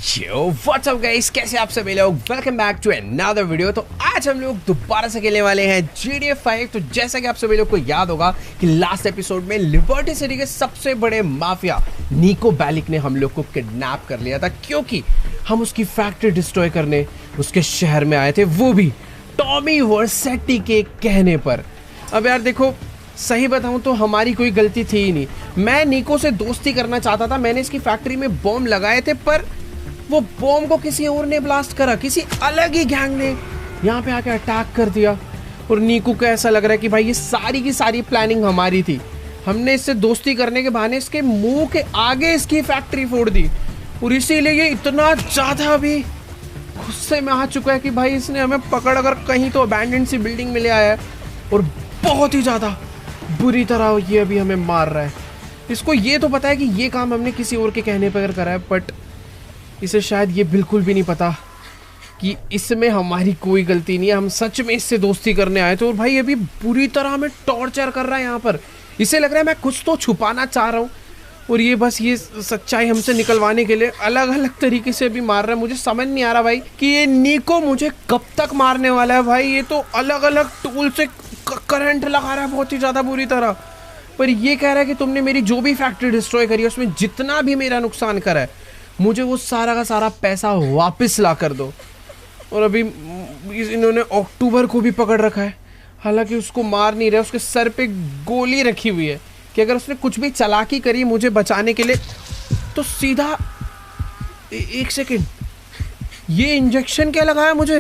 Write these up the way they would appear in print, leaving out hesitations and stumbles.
Yo, what's up guys? कैसे आप सभी लोग? Welcome back to another video. तो आज हम लोग दोबारा से खेलने वाले हैं GTA 5। तो जैसा कि आप सभी लोग को याद होगा कि लास्ट एपिसोड में लिबर्टी सिटी के सबसे बड़े माफिया निको बेलिक ने हम लोग को किडनैप कर लिया था, क्योंकि हम उसकी फैक्ट्री डिस्ट्रॉय करने उसके शहर में आए थे, वो भी टॉमी वर्सेटी के कहने पर। अब यार देखो, सही बताऊं तो हमारी कोई गलती थी ही नहीं। मैं निको से दोस्ती करना चाहता था, मैंने इसकी फैक्ट्री में बॉम्ब लगाए थे, पर वो बॉम्ब को किसी और ने ब्लास्ट करा, किसी अलग ही गैंग ने यहाँ पे आके अटैक कर दिया। और निको को ऐसा लग रहा है कि भाई ये सारी की सारी प्लानिंग हमारी थी। हमने इससे दोस्ती करने के बहाने इसके मुंह के आगे इसकी फैक्ट्री फोड़ दी, और इसीलिए ये इतना ज़्यादा अभी गुस्से में आ चुका है कि भाई इसने हमें पकड़ कर कहीं तो अबैंडन्ड सी बिल्डिंग में ले आया है, और बहुत ही ज़्यादा बुरी तरह ये अभी हमें मार रहा है। इसको ये तो पता है कि ये काम हमने किसी और के कहने पर करा है, बट इसे शायद ये बिल्कुल भी नहीं पता कि इसमें हमारी कोई गलती नहीं है। हम सच में इससे दोस्ती करने आए थे, और भाई अभी बुरी तरह हमें टॉर्चर कर रहा है यहाँ पर। इसे लग रहा है मैं कुछ तो छुपाना चाह रहा हूँ, और ये बस ये सच्चाई हमसे निकलवाने के लिए अलग अलग तरीके से भी मार रहा है। मुझे समझ नहीं आ रहा भाई कि ये निको मुझे कब तक मारने वाला है। भाई ये तो अलग अलग टूल से करंट लगा रहा है बहुत ही ज़्यादा बुरी तरह, पर ये कह रहा है कि तुमने मेरी जो भी फैक्ट्री डिस्ट्रॉय करी है उसमें जितना भी मेरा नुकसान करा है, मुझे वो सारा का सारा पैसा वापस ला कर दो। और अभी इन्होंने अक्टूबर को भी पकड़ रखा है, हालांकि उसको मार नहीं रहे, उसके सर पे गोली रखी हुई है कि अगर उसने कुछ भी चालाकी करी मुझे बचाने के लिए तो सीधा एक सेकेंड, ये इंजेक्शन क्या लगाया मुझे?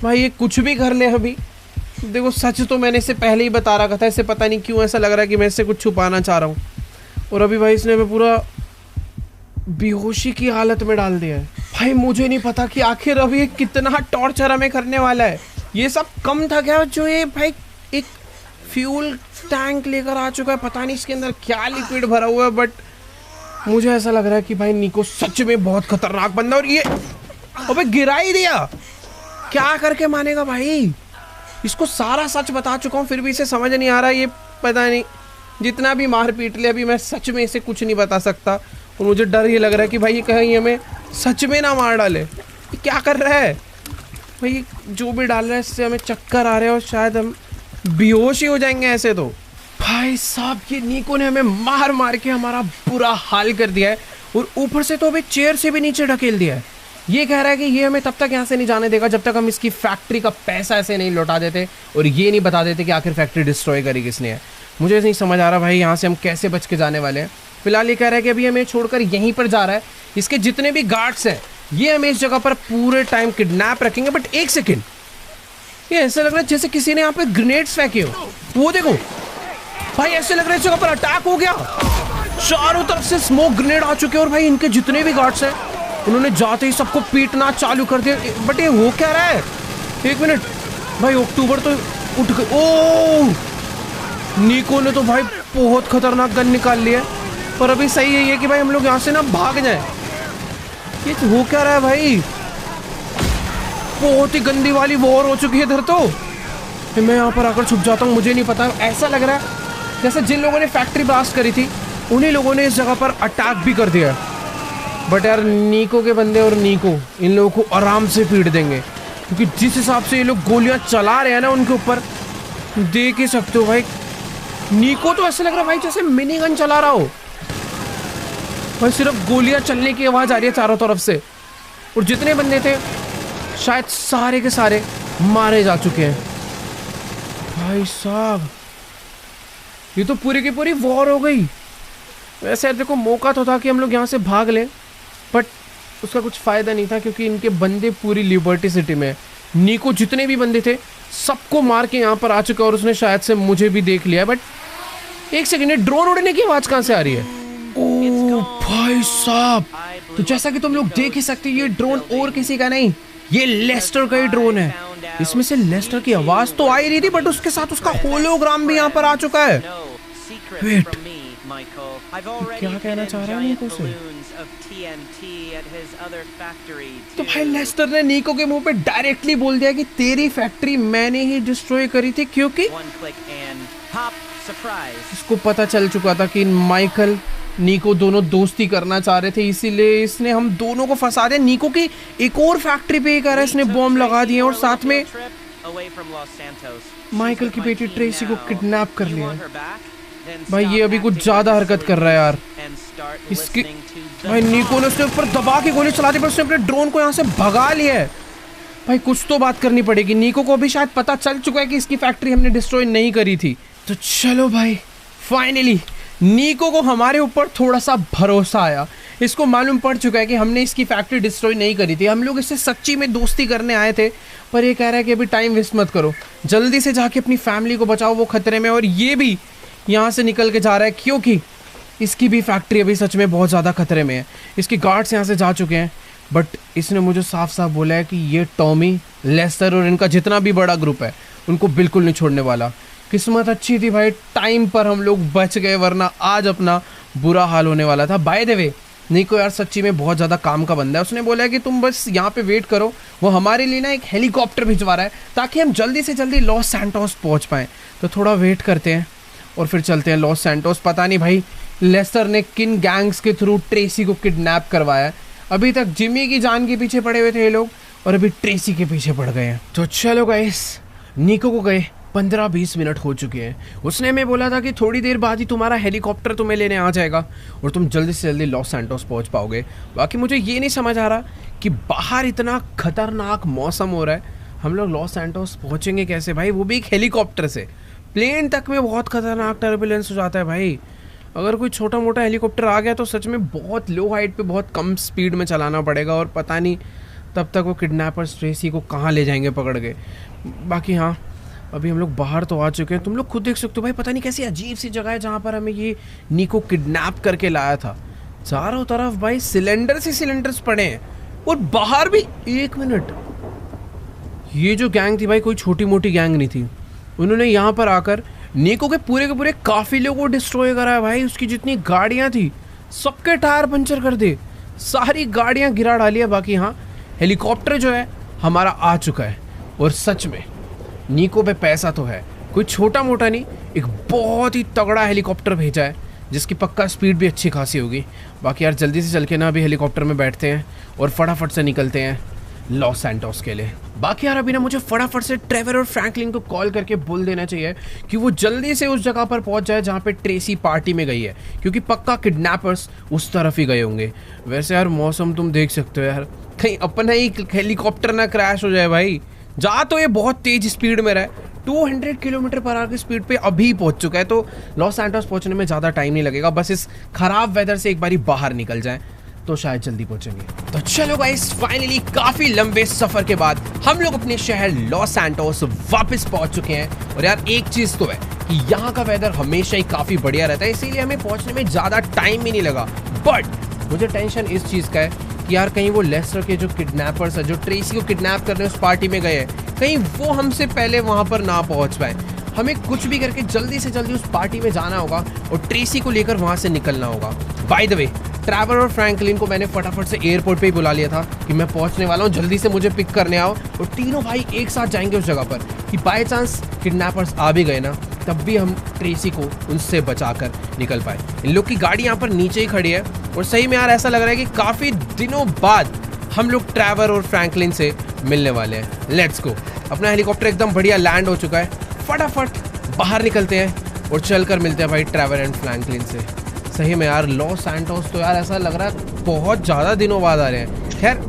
भाई ये कुछ भी कर ले अभी। देखो सच तो मैंने इससे पहले ही बता रखा था, इससे पता नहीं क्यों ऐसा लग रहा है कि मैं इससे कुछ छुपाना चाह रहा हूँ, और अभी भाई इसने हमें पूरा बेहोशी की हालत में डाल दिया है। भाई मुझे नहीं पता कि आखिर अभी ये कितना टॉर्चर हमें करने वाला है। ये सब कम था क्या जो ये भाई एक फ्यूल टैंक लेकर आ चुका है? पता नहीं इसके अंदर क्या लिक्विड भरा हुआ है, बट मुझे ऐसा लग रहा है कि भाई निको सच में बहुत खतरनाक बंदा। और ये अबे गिरा ही दिया, क्या करके मानेगा भाई? इसको सारा सच बता चुका हूँ फिर भी इसे समझ नहीं आ रहा। ये पता नहीं जितना भी मार पीट ले, अभी मैं सच में इसे कुछ नहीं बता सकता, और मुझे डर ये लग रहा है कि भाई ये कहीं हमें सच में ना मार डाले। ये क्या कर रहा है भाई? जो भी डाल रहा है इससे हमें चक्कर आ रहे हैं, और शायद हम बेहोश ही हो जाएंगे ऐसे तो। भाई साहब ये निको ने हमें मार मार के हमारा बुरा हाल कर दिया है, और ऊपर से तो अभी चेयर से भी नीचे ढकेल दिया है। ये कह रहा है कि ये हमें तब तक यहाँ से नहीं जाने देगा जब तक हम इसकी फैक्ट्री का पैसा ऐसे नहीं लौटा देते, और ये नहीं बता देते कि आखिर फैक्ट्री डिस्ट्रॉय करी किसने है। मुझे नहीं समझ आ रहा भाई यहाँ से हम कैसे बच के जाने वाले हैं। फिलहाल ये कह रहा है कि अभी हमें छोड़कर यहीं पर जा रहा है। इसके जितने भी गार्ड्स हैं ये हमें इस जगह पर पूरे टाइम किडनैप रखेंगे। बट एक सेकेंड, ये ऐसा लग रहा है जैसे किसी ने यहाँ पे ग्रेनेड्स फेंके हो। वो देखो भाई, ऐसे लग रहा है इस जगह पर अटैक हो गया, चारों तरफ से स्मोक ग्रेनेड आ चुके हैं, और भाई इनके जितने भी गार्ड्स हैं उन्होंने जाते ही सबको पीटना चालू कर दिया। बट ये हो क्या रहा है? एक मिनट भाई, अक्टूबर तो उठ गई। ओ निको ने तो भाई बहुत खतरनाक गन निकाल लिया, पर अभी सही है ये कि भाई हम लोग यहाँ से ना भाग जाए। ये हो क्या रहा है भाई? बहुत ही गंदी वाली वॉर हो चुकी है इधर तो। मैं यहाँ पर आकर छुप जाता हूँ, मुझे नहीं पता। ऐसा लग रहा है जैसे जिन लोगों ने फैक्ट्री ब्लास्ट करी थी उन्हीं लोगों ने इस जगह पर अटैक भी कर दिया। बट यार निको के बंदे और निको इन लोगों को आराम से पीट देंगे, क्योंकि जिस हिसाब से ये लोग गोलियां चला रहे हैं ना उनके ऊपर, देख ही सकते हो भाई। निको तो ऐसा लग रहा है भाई जैसे मिनी गन चला रहा हो भाई, सिर्फ गोलियां चलने की आवाज आ रही है चारों तरफ से, और जितने बंदे थे शायद सारे के सारे मारे जा चुके हैं। भाई साहब ये तो पूरी की पूरी वॉर हो गई। वैसे देखो मौका तो था कि हम लोग यहाँ से भाग लें, बट उसका कुछ फ़ायदा नहीं था, क्योंकि इनके बंदे पूरी लिबर्टी सिटी में। निको जितने भी बंदे थे सबको मार के यहाँ पर आ चुका, और उसने शायद से मुझे भी देख लिया। बट एक सेकेंड, ड्रोन उड़ने की आवाज़ कहाँ से आ रही है? ओ भाई साहब, तो जैसा कि तुम लोग देख ही सकते हो ये ड्रोन और किसी का नहीं, ये लेस्टर का ही ड्रोन है। इसमें से लेस्टर की आवाज़ तो आ ही रही थी, बट उसके साथ उसका होलोग्राम भी यहाँ पर आ चुका है। वेट, क्या कहना चाह रहा है निको से? तो भाई लेस्टर ने निको के मुंह पे डायरेक्टली बोल दिया कि तेरी फैक्ट्री मैंने ही डिस्ट्रॉय करी थी, क्योंकि इसको पता चल चुका था कि माइकल नीको दोनों दोस्ती करना चाह रहे थे, इसीलिए इसने हम दोनों को फंसा दिया। नीको की एक और फैक्ट्री पे कर इसने बॉम्ब लगा दिए और साथ में माइकल की बेटी ट्रेसी को किडनैप कर लिया। भाई ये अभी कुछ ज्यादा हरकत कर रहा है यार। इसकी भाई नीको ने उसके ऊपर दबा के गोली चला दी, पर उसने अपने ड्रोन को यहाँ से भगा लिया है। भाई कुछ तो बात करनी पड़ेगी। नीको को अभी शायद पता चल चुका है कि इसकी फैक्ट्री हमने डिस्ट्रॉय नहीं करी थी। तो चलो भाई फाइनली नीको को हमारे ऊपर थोड़ा सा भरोसा आया। इसको मालूम पड़ चुका है कि हमने इसकी फैक्ट्री डिस्ट्रॉय नहीं करी थी। हम लोग इससे सच्ची में दोस्ती करने आए थे, पर ये कह रहा है कि अभी टाइम वेस्ट मत करो, जल्दी से जाके अपनी फैमिली को बचाओ, वो खतरे में। और ये भी यहाँ से निकल के जा रहा है क्योंकि इसकी भी फैक्ट्री अभी सच में बहुत ज़्यादा खतरे में है। इसके गार्ड्स यहाँ से जा चुके हैं, बट इसने मुझे साफ साफ बोला है कि ये टॉमी, लेस्टर और इनका जितना भी बड़ा ग्रुप है उनको बिल्कुल नहीं छोड़ने वाला। किस्मत अच्छी थी भाई, टाइम पर हम लोग बच गए, वरना आज अपना बुरा हाल होने वाला था। बाय द वे नीको यार सच्ची में बहुत ज़्यादा काम का बंदा है। उसने बोला है कि तुम बस यहाँ पे वेट करो, वो हमारे लिए ना एक हेलीकॉप्टर भिजवा रहा है ताकि हम जल्दी से जल्दी लॉस सैंटोस पहुँच पाएँ। तो थोड़ा वेट करते हैं और फिर चलते हैं लॉस सैंटोस। पता नहीं भाई लेस्टर ने किन गैंग्स के थ्रू ट्रेसी को किडनैप करवाया है। अभी तक जिमी की जान के पीछे पड़े हुए थे ये लोग और अभी ट्रेसी के पीछे पड़ गए हैं। तो चलो गाइस, नीको को गए 15-20 मिनट हो चुके हैं। उसने हमें बोला था कि थोड़ी देर बाद ही तुम्हारा हेलीकॉप्टर तुम्हें लेने आ जाएगा और तुम जल्दी से जल्दी लॉस सैंटोस पहुंच पाओगे। बाकी मुझे ये नहीं समझ आ रहा कि बाहर इतना खतरनाक मौसम हो रहा है, हम लोग लॉस सैंटोस पहुंचेंगे कैसे भाई, वो भी एक हेलीकॉप्टर से। प्लेन तक में बहुत खतरनाक टर्बुलेंस हो जाता है भाई। अगर कोई छोटा मोटा हेलीकॉप्टर आ गया तो सच में बहुत लो हाइट पे बहुत कम स्पीड में चलाना पड़ेगा और पता नहीं तब तक वो किडनैपर्स ट्रेसी को कहाँ ले जाएंगे पकड़ के। बाकी हाँ, अभी हम लोग बाहर तो आ चुके हैं, तुम लोग खुद देख सकते हो भाई। पता नहीं कैसी अजीब सी जगह है जहाँ पर हमें ये नीको किडनैप करके लाया था। चारों तरफ भाई सिलेंडर से सिलेंडर्स पड़े हैं और बाहर भी। एक मिनट, ये जो गैंग थी भाई कोई छोटी मोटी गैंग नहीं थी। उन्होंने यहाँ पर आकर नीको के पूरे काफिले को डिस्ट्रॉय करा है भाई। उसकी जितनी गाड़ियाँ थी सबके टायर पंचर कर दे, सारी गाड़ियाँ गिरा डाली है। बाकी हाँ, हेलीकॉप्टर जो है हमारा आ चुका है और सच में नीको पे पैसा तो है, कोई छोटा मोटा नहीं, एक बहुत ही तगड़ा हेलीकॉप्टर भेजा है जिसकी पक्का स्पीड भी अच्छी खासी होगी। बाकी यार जल्दी से चल के ना अभी हेलीकॉप्टर में बैठते हैं और फटाफट से निकलते हैं लॉस सैंटोस के लिए। बाकी यार अभी ना मुझे फटाफट से ट्रेवर और फ्रैंकलिन को कॉल करके बोल देना चाहिए कि वो जल्दी से उस जगह पर पहुंच जाए जहाँ पे ट्रेसी पार्टी में गई है, क्योंकि पक्का किडनैपर्स उस तरफ ही गए होंगे। वैसे यार मौसम तुम देख सकते हो यार, कहीं अपना ही हेलीकॉप्टर ना क्रैश हो जाए भाई। जा तो ये बहुत तेज स्पीड में रहा है, 200 किलोमीटर पर आवर की स्पीड पे अभी पहुंच चुका है। तो लॉस सैंटोस पहुंचने में ज़्यादा टाइम नहीं लगेगा, बस इस खराब वेदर से एक बारी बाहर निकल जाए तो शायद जल्दी पहुंचेंगे। तो चलो गाइस, फाइनली काफी लंबे सफर के बाद हम लोग अपने शहर लॉस सैंटोस वापस पहुंच चुके हैं। और यार एक चीज तो है कि यहाँ का वेदर हमेशा ही काफी बढ़िया रहता है, इसीलिए हमें पहुंचने में ज्यादा टाइम भी नहीं लगा। बट मुझे टेंशन इस चीज का है कि यार कहीं वो लेस्टर के जो किडनैपर्स है, जो ट्रेसी को किडनैप करने उस पार्टी में गए हैं, कहीं वो हमसे पहले वहां पर ना पहुंच पाए। हमें कुछ भी करके जल्दी से जल्दी उस पार्टी में जाना होगा और ट्रेसी को लेकर वहां से निकलना होगा। बाय द वे, ट्रेवर और फ्रैंकलिन को मैंने फटाफट से एयरपोर्ट पे ही बुला लिया था कि मैं पहुंचने वाला हूं, जल्दी से मुझे पिक करने आओ। और तीनों भाई एक साथ जाएंगे उस जगह पर कि बाय चांस किडनैपर्स आ भी गए ना, तब भी हम ट्रेसी को उनसे बचाकर निकल पाए। इन लोग की गाड़ी यहाँ पर नीचे ही खड़ी है और सही में यार ऐसा लग रहा है कि काफ़ी दिनों बाद हम लोग ट्रेवर और फ्रैंकलिन से मिलने वाले हैं। Let's go. अपना हेलीकॉप्टर एकदम बढ़िया लैंड हो चुका है, फटाफट बाहर निकलते हैं और चलकर मिलते हैं भाई ट्रेवर एंड फ्रैंकलिन से। सही में यार लॉस सैंटोस तो यार ऐसा लग रहा है बहुत ज़्यादा दिनों बाद आ रहे हैं। खैर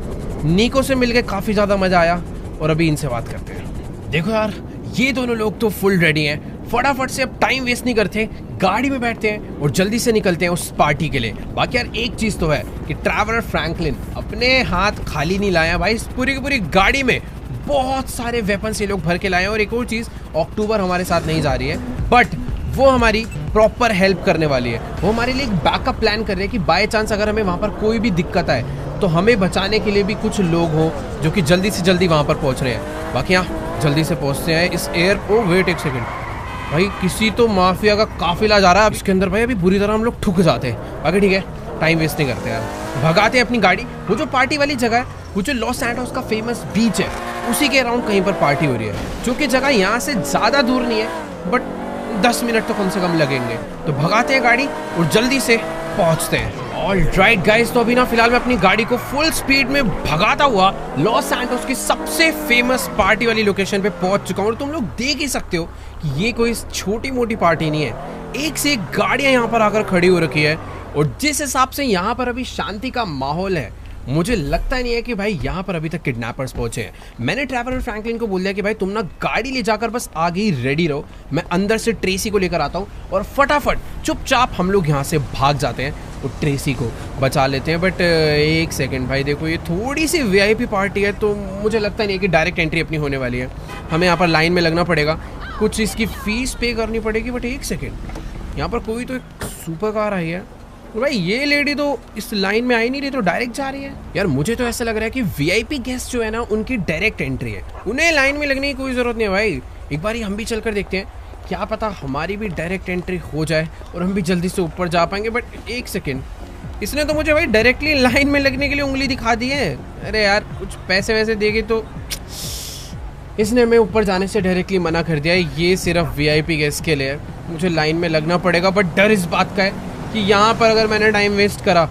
नीको से मिलके काफ़ी ज़्यादा मज़ा आया और अभी इनसे बात करते हैं। देखो यार ये दोनों लोग तो फुल रेडी हैं, फटाफट से अब टाइम वेस्ट नहीं करते, गाड़ी में बैठते हैं और जल्दी से निकलते हैं उस पार्टी के लिए। बाकी यार एक चीज़ तो है कि ट्रेवर फ्रैंकलिन अपने हाथ खाली नहीं लाया भाई, इस पूरी की पूरी गाड़ी में बहुत सारे वेपन्स ये लोग भर के लाए हैं। और एक और चीज़, अक्टूबर हमारे साथ नहीं जा रही है, बट वो हमारी प्रॉपर हेल्प करने वाली है। वो हमारे लिए एक बैकअप प्लान कर रहे हैं कि बाय चांस अगर हमें वहाँ पर कोई भी दिक्कत आए तो हमें बचाने के लिए भी कुछ लोग हों जो कि जल्दी से जल्दी वहाँ पर पहुँच रहे हैं। बाकी यहाँ जल्दी से पहुँचते हैं इस एयरपोर्ट। वेट एक सेकेंड भाई, किसी तो माफिया का काफिला जा रहा है अब इसके अंदर भाई, अभी बुरी तरह हम लोग ठुक जाते हैं। बाकी ठीक है, टाइम वेस्ट नहीं करते यार, भगाते हैं अपनी गाड़ी। वो जो पार्टी वाली जगह है, वो जो लॉस सैंटोस का फेमस बीच है, उसी के अराउंड कहीं पर पार्टी हो रही है, जो कि जगह यहाँ से ज़्यादा दूर नहीं है, बट 10 मिनट तो कम से कम लगेंगे। तो भगाते हैं गाड़ी और जल्दी से पहुंचते हैं। ऑलराइट गाइस, तो अभी ना फिलहाल मैं अपनी गाड़ी को फुल स्पीड में भगाता हुआ लॉस सैंटोस की सबसे फेमस पार्टी वाली लोकेशन पे पहुंच चुका हूं। और तुम लोग देख ही सकते हो कि ये कोई छोटी मोटी पार्टी नहीं है, एक से एक गाड़ियां यहाँ पर आकर खड़ी हो रखी है। और जिस हिसाब से यहाँ पर अभी शांति का माहौल है, मुझे लगता नहीं है कि भाई यहाँ पर अभी तक किडनैपर्स पहुंचे हैं। मैंने ट्रेवर और फ्रैंकलिन को बोल दिया कि भाई तुम ना गाड़ी ले जाकर बस आगे ही रेडी रहो, मैं अंदर से ट्रेसी को लेकर आता हूँ और फटाफट चुपचाप हम लोग यहाँ से भाग जाते हैं और ट्रेसी को बचा लेते हैं। बट एक सेकेंड भाई, देखो ये थोड़ी सी VIP पार्टी है, तो मुझे लगता नहीं है कि डायरेक्ट एंट्री अपनी होने वाली है। हमें यहाँ पर लाइन में लगना पड़ेगा, कुछ इसकी फीस पे करनी पड़ेगी। बट एक सेकेंड, यहाँ पर कोई तो एक सुपर कार आई है भाई, ये लेडी तो इस लाइन में आई नहीं रही, तो डायरेक्ट जा रही है। यार मुझे तो ऐसा लग रहा है कि VIP गेस्ट जो है ना, उनकी डायरेक्ट एंट्री है, उन्हें लाइन में लगने की कोई ज़रूरत नहीं है भाई। एक बार हम भी चलकर देखते हैं, क्या पता हमारी भी डायरेक्ट एंट्री हो जाए और हम भी जल्दी से ऊपर जा पाएंगे। बट एक सेकेंड, इसने तो मुझे भाई डायरेक्टली लाइन में लगने के लिए उंगली दिखा दी है। अरे यार कुछ पैसे वैसे देगी तो इसने हमें ऊपर जाने से डायरेक्टली मना कर दिया है। ये सिर्फ VIP गेस्ट के लिए है, मुझे लाइन में लगना पड़ेगा। बट डर इस बात का है कि यहाँ पर अगर मैंने टाइम वेस्ट करा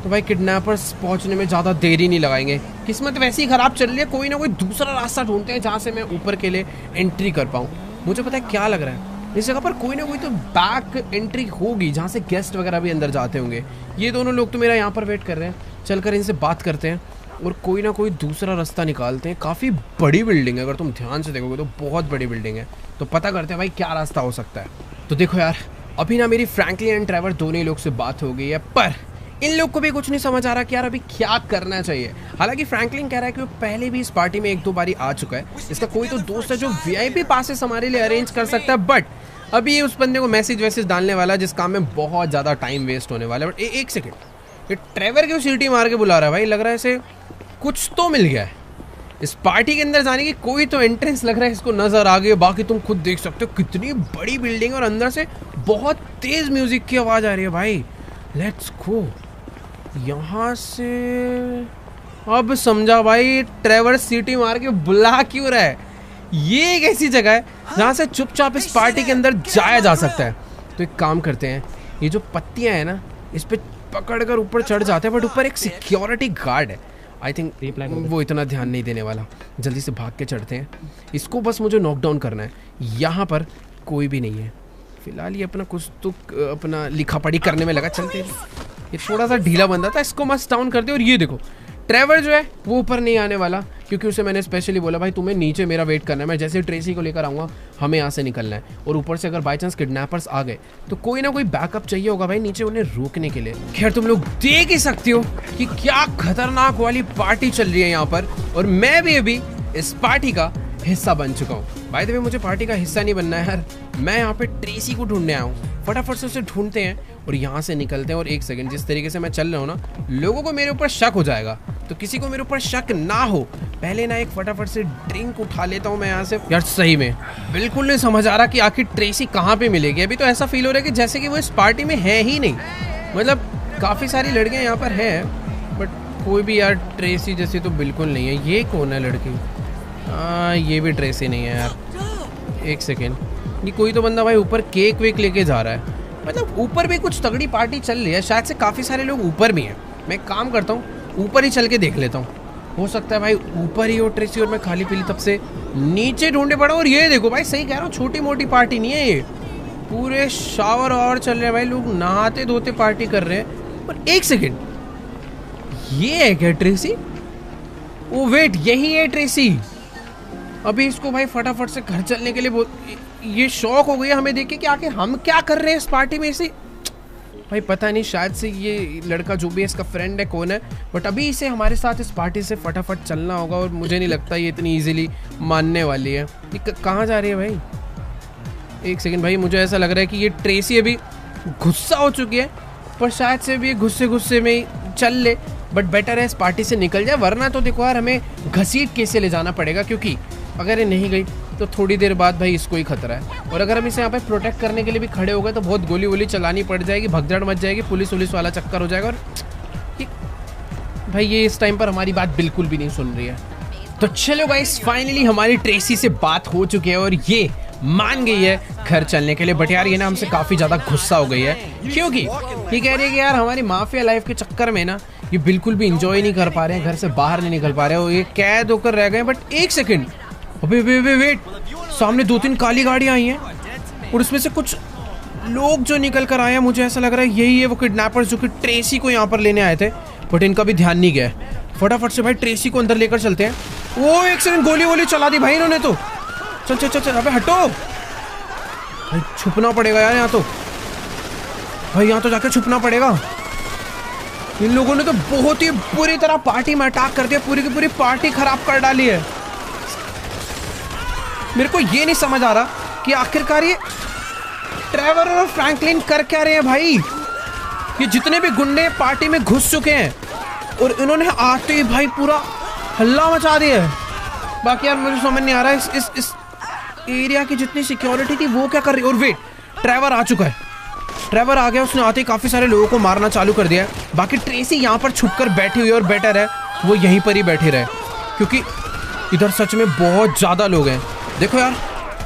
तो भाई किडनैपर्स पहुँचने में ज़्यादा देरी नहीं लगाएंगे। किस्मत वैसी ख़राब चल रही है, कोई ना कोई दूसरा रास्ता ढूंढते हैं जहाँ से मैं ऊपर के लिए एंट्री कर पाऊँ। मुझे पता है क्या लग रहा है, इस जगह पर कोई ना कोई तो बैक एंट्री होगी जहाँ से गेस्ट वगैरह भी अंदर जाते होंगे। ये दोनों लोग तो मेरा यहाँ पर वेट कर रहे हैं, चलकर इनसे बात करते हैं और कोई ना कोई दूसरा रास्ता निकालते हैं। काफ़ी बड़ी बिल्डिंग है, अगर तुम ध्यान से देखोगे तो बहुत बड़ी बिल्डिंग है। तो पता करते हैं भाई क्या रास्ता हो सकता है। तो देखो यार, अभी ना मेरी फ्रैंकलिन एंड ट्रेवर दोनों ही लोग से बात हो गई है, पर इन लोग को भी कुछ नहीं समझ आ रहा कि यार अभी क्या करना चाहिए। हालांकि फ्रैंकलिन कह रहा है कि वो पहले भी इस पार्टी में 1-2 बारी आ चुका है, इसका कोई तो दोस्त है जो VIP पासेस हमारे लिए अरेंज कर सकता है। बट अभी ये उस बंदे को मैसेज डालने वाला है जिस काम में बहुत ज़्यादा टाइम वेस्ट होने वाला है। बट एक सेकेंड, ये ट्रेवर क्यों सीटी मार के बुला रहा है भाई? लग रहा है इसे कुछ तो मिल गया है। इस पार्टी के अंदर जाने की कोई तो एंट्रेंस लग रहा है इसको नजर आ गई। बाकी तुम खुद देख सकते हो कितनी बड़ी बिल्डिंग है और अंदर से बहुत तेज म्यूजिक की आवाज आ रही है भाई। Let's go. यहाँ से अब समझा भाई ट्रेवर सीटी मार के बुला क्यों रहा है। ये एक ऐसी जगह है जहाँ से चुपचाप इस पार्टी के अंदर जाया जा सकता है। तो एक काम करते हैं, ये जो पत्तियां हैं ना, इस पे पकड़कर ऊपर चढ़ जाते हैं। बट ऊपर एक सिक्योरिटी गार्ड है, आई थिंक वो इतना ध्यान नहीं देने वाला। जल्दी से भाग के चढ़ते हैं, इसको बस मुझे नॉकडाउन करना है। यहाँ पर कोई भी नहीं है फिलहाल, ये अपना कुछ तो अपना लिखा पढ़ी करने में लगा। चलते हैं, ये थोड़ा सा ढीला बंदा था, इसको मस्त डाउन करते। और ये देखो ट्रेवर जो है वो ऊपर नहीं आने वाला, क्योंकि उसे मैंने स्पेशली बोला भाई तुम्हें नीचे मेरा वेट करना है, मैं जैसे ट्रेसी को लेकर आऊँगा हमें यहाँ से निकलना है। और ऊपर से अगर बाई चांस किडनैपर्स आ गए तो कोई ना कोई बैकअप चाहिए होगा भाई नीचे उन्हें रोकने के लिए। खैर तुम लोग देख ही सकते हो कि क्या खतरनाक वाली पार्टी चल रही है यहाँ पर, और मैं भी अभी इस पार्टी का हिस्सा बन चुका हूँ। बाय द वे मुझे पार्टी का हिस्सा नहीं बनना है यार, मैं यहाँ पे ट्रेसी को ढूंढने आया हूँ। फटाफट से उसे ढूंढते हैं और यहाँ से निकलते हैं। और एक सेकंड, जिस तरीके से मैं चल रहा हूँ ना, लोगों को मेरे ऊपर शक हो जाएगा, तो किसी को मेरे ऊपर शक ना हो पहले ना एक फटाफट से ड्रिंक उठा लेता हूँ मैं यहाँ से। यार सही में बिल्कुल नहीं समझ आ रहा कि आखिर ट्रेसी कहाँ पे मिलेगी। अभी तो ऐसा फील हो रहा है कि जैसे कि वो इस पार्टी में है ही नहीं। मतलब काफ़ी सारी लड़कियाँ यहाँ पर हैं बट कोई भी यार ट्रेसी जैसी तो बिल्कुल नहीं है। ये कौन है लड़की? ये भी ट्रेसी नहीं है यार। एक सेकेंड, ये कोई तो बंदा भाई ऊपर केक वेक लेके जा रहा है। मतलब ऊपर भी कुछ तगड़ी पार्टी चल रही है, शायद से काफ़ी सारे लोग ऊपर भी हैं। मैं काम करता हूँ, ऊपर ही चल के देख लेता हूँ, हो सकता है भाई ऊपर ही हो ट्रेसी और मैं खाली पीली तब से नीचे ढूंढे पड़ा। और ये देखो भाई, सही कह रहा हूँ, छोटी मोटी पार्टी नहीं है ये, पूरे शावर वावर चल रहे हैं भाई, लोग नहाते धोते पार्टी कर रहे हैं। पर एक सेकेंड, ये है क्या ट्रेसी? ओ वेट, यही है ट्रेसी। अभी इसको भाई फटाफट से घर चलने के लिए ये शौक हो गया हमें देख के कि आखिर हम क्या कर रहे हैं इस पार्टी में। इसे भाई पता नहीं, शायद से ये लड़का जो भी है इसका फ्रेंड है, कौन है, बट अभी इसे हमारे साथ इस पार्टी से फटाफट चलना होगा। और मुझे नहीं लगता ये इतनी इजीली मानने वाली है। ये कहाँ जा रही है भाई? एक सेकंड भाई, मुझे ऐसा लग रहा है कि ये ट्रेसी अभी गुस्सा हो चुकी है, पर शायद से भी गुस्से में ही चल ले। बट बेटर है इस पार्टी से निकल जाए, वरना तो देखो यार हमें घसीट के से ले जाना पड़ेगा, क्योंकि अगर ये नहीं गई तो थोड़ी देर बाद भाई इसको ही खतरा है। और अगर हम इसे यहाँ पे प्रोटेक्ट करने के लिए भी खड़े हो गए तो बहुत गोली वोली चलानी पड़ जाएगी, भगदड़ मच जाएगी, पुलिस वाला चक्कर हो जाएगा। और भाई ये इस टाइम पर हमारी बात बिल्कुल भी नहीं सुन रही है। तो चलो गाइस, फाइनली हमारी ट्रेसी से बात हो चुकी है और ये मान गई है घर चलने के लिए। बट यार ये ना हमसे काफ़ी ज़्यादा गुस्सा हो गई है, क्योंकि ये कह रही है कि यार हमारी माफिया लाइफ के चक्कर में ना ये बिल्कुल भी इंजॉय नहीं कर पा रहे हैं, घर से बाहर नहीं निकल पा रहे हैं, ये कैद होकर रह गए। बट एक सेकंड, अबे वेट, सामने 2-3 काली गाड़ियां आई हैं और उसमें से कुछ लोग जो निकल कर आए हैं, मुझे ऐसा लग रहा है यही है वो किडनैपर्स जो कि ट्रेसी को यहाँ पर लेने आए थे। बट इनका भी ध्यान नहीं गया। फटाफट से भाई ट्रेसी को अंदर लेकर चलते हैं। वो एक सेकंड, गोली वोली चला दी भाई इन्होंने तो। चल अबे हटो भाई, छुपना पड़ेगा यार यहाँ तो, भाई यहाँ तो जाके छुपना पड़ेगा। इन लोगों ने तो बहुत ही बुरी तरह पार्टी में अटैक कर दिया, पूरी की पूरी पार्टी खराब कर डाली है। मेरे को ये नहीं समझ आ रहा कि आखिरकार ये ट्रेवर और फ्रैंकलिन कर क्या रहे हैं भाई। ये जितने भी गुंडे पार्टी में घुस चुके हैं और इन्होंने आते ही भाई पूरा हल्ला मचा दिया है। बाकी यार मुझे समझ नहीं आ रहा है इस एरिया की जितनी सिक्योरिटी थी वो क्या कर रही है। और वेट, ट्रेवर आ चुका है, ट्रेवर आ गया, उसने आते ही काफी सारे लोगों को मारना चालू कर दिया है। बाकी ट्रेसी यहाँ पर छुपकर बैठी हुई है और बेटर है वो यहीं पर ही बैठे रहे, क्योंकि इधर सच में बहुत ज्यादा लोग हैं। देखो यार,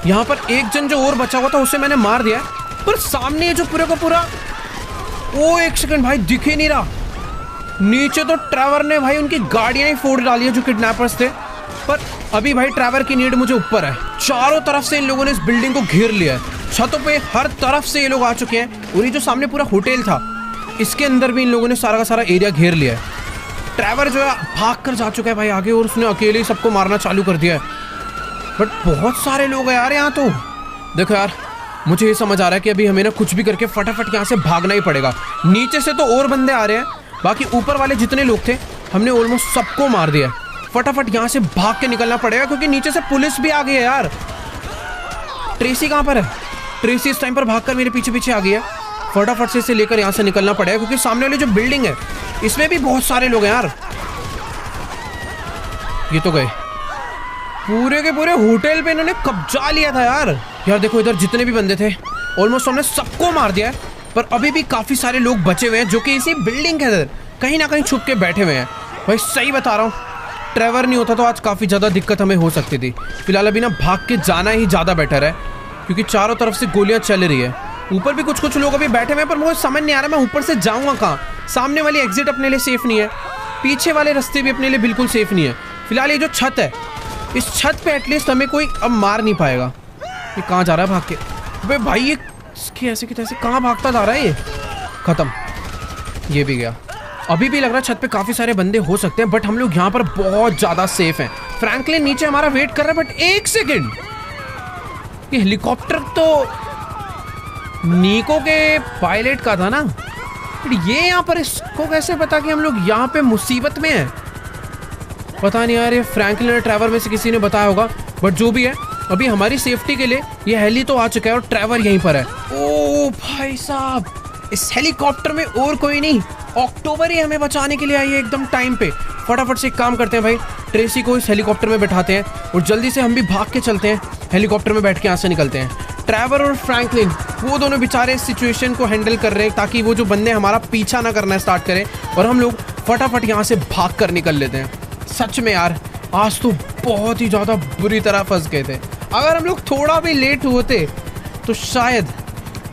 यहाँ पर एक जन जो और बचा हुआ था उसे मैंने मार दिया, पर सामने जो पूरे का पूरा, वो एक सेकंड भाई दिख ही नहीं रहा। नीचे तो ट्रेवर ने भाई उनकी गाड़ियां ही फोड़ डाली है जो किडनैपर्स थे। पर अभी भाई ट्रेवर की नीड मुझे ऊपर है। चारों तरफ से इन लोगों ने इस बिल्डिंग को घेर लिया है, छतों पे हर तरफ से ये लोग आ चुके हैं। और ये जो सामने पूरा होटल था इसके अंदर भी इन लोगों ने सारा का सारा एरिया घेर लिया है। ट्रेवर जो है भाग कर जा चुका है भाई आगे, और उसने अकेले ही सबको मारना चालू कर दिया है। बट बहुत सारे लोग हैं यार यहाँ तो। देखो यार, मुझे ये समझ आ रहा है कि अभी हमें ना कुछ भी करके फटाफट यहाँ से भागना ही पड़ेगा। नीचे से तो और बंदे आ रहे हैं, बाकी ऊपर वाले जितने लोग थे हमने ऑलमोस्ट सबको मार दिया। फटाफट यहाँ से भाग के निकलना पड़ेगा, क्योंकि नीचे से पुलिस भी आ गई है यार। ट्रेसी कहाँ पर है? ट्रेसी इस टाइम पर भागकर मेरे पीछे पीछे आ गई है। फटाफट से इसे लेकर यहाँ से निकलना पड़ेगा, क्योंकि सामने वाली जो बिल्डिंग है इसमें भी बहुत सारे लोग हैं यार। ये तो गए, पूरे के पूरे होटल पे इन्होंने कब्जा लिया था यार। यार देखो, इधर जितने भी बंदे थे ऑलमोस्ट हमने सबको मार दिया है, पर अभी भी काफी सारे लोग बचे हुए हैं जो कि इसी बिल्डिंग के अंदर कहीं ना कहीं छुप के बैठे हुए हैं। भाई सही बता रहा हूँ, ट्रेवर नहीं होता तो आज काफी ज्यादा दिक्कत हमें हो सकती थी। फिलहाल अभी ना भाग के जाना ही ज्यादा बेटर है, क्योंकि चारों तरफ से गोलियां चल रही है। ऊपर भी कुछ लोग अभी बैठे हुए हैं, पर मुझे समझ नहीं आ रहा मैं ऊपर से जाऊंगा कहाँ। सामने वाली एग्जिट अपने लिए सेफ नहीं है, पीछे वाले रास्ते भी अपने लिए बिल्कुल सेफ नहीं है। फिलहाल ये जो छत है, इस छत पे एटलीस्ट हमें कोई अब मार नहीं पाएगा। ये कहाँ जा रहा है भाग के? अबे भाई ये ऐसे कि तैसे कहाँ भागता जा रहा है? ये खत्म, ये भी गया। अभी भी लग रहा है छत पे काफी सारे बंदे हो सकते हैं, बट हम लोग यहाँ पर बहुत ज्यादा सेफ हैं। फ्रैंकलिन नीचे हमारा वेट कर रहा है, बट एक सेकेंड, ये हेलीकॉप्टर तो नीको के पायलट का था ना, ये यहाँ पर इसको कैसे पता कि हम लोग यहाँ पे मुसीबत में हैं? पता नहीं यार, ये फ्रैंकलिन और ट्रेवर में से किसी ने बताया होगा, बट जो भी है अभी हमारी सेफ्टी के लिए ये हेली तो आ चुका है और ट्रेवर यहीं पर है। ओ भाई साहब, इस हेलीकॉप्टर में और कोई नहीं, अक्टूबर ही हमें बचाने के लिए आई है एकदम टाइम पे। फटाफट से एक काम करते हैं भाई, ट्रेसी को इस हेलीकॉप्टर में बैठाते हैं और जल्दी से हम भी भाग के चलते हैं, हेलीकॉप्टर में बैठ के यहाँ से निकलते हैं। ट्रेवर और फ्रैंकलिन वो दोनों बेचारे इस सिचुएशन को हैंडल कर रहे हैं ताकि वो जो बंदे हमारा पीछा ना करना स्टार्ट करें और हम लोग फटाफट यहाँ से भाग कर निकल लेते हैं। सच में यार, आज तो बहुत ही ज़्यादा बुरी तरह फंस गए थे। अगर हम लोग थोड़ा भी लेट होते तो शायद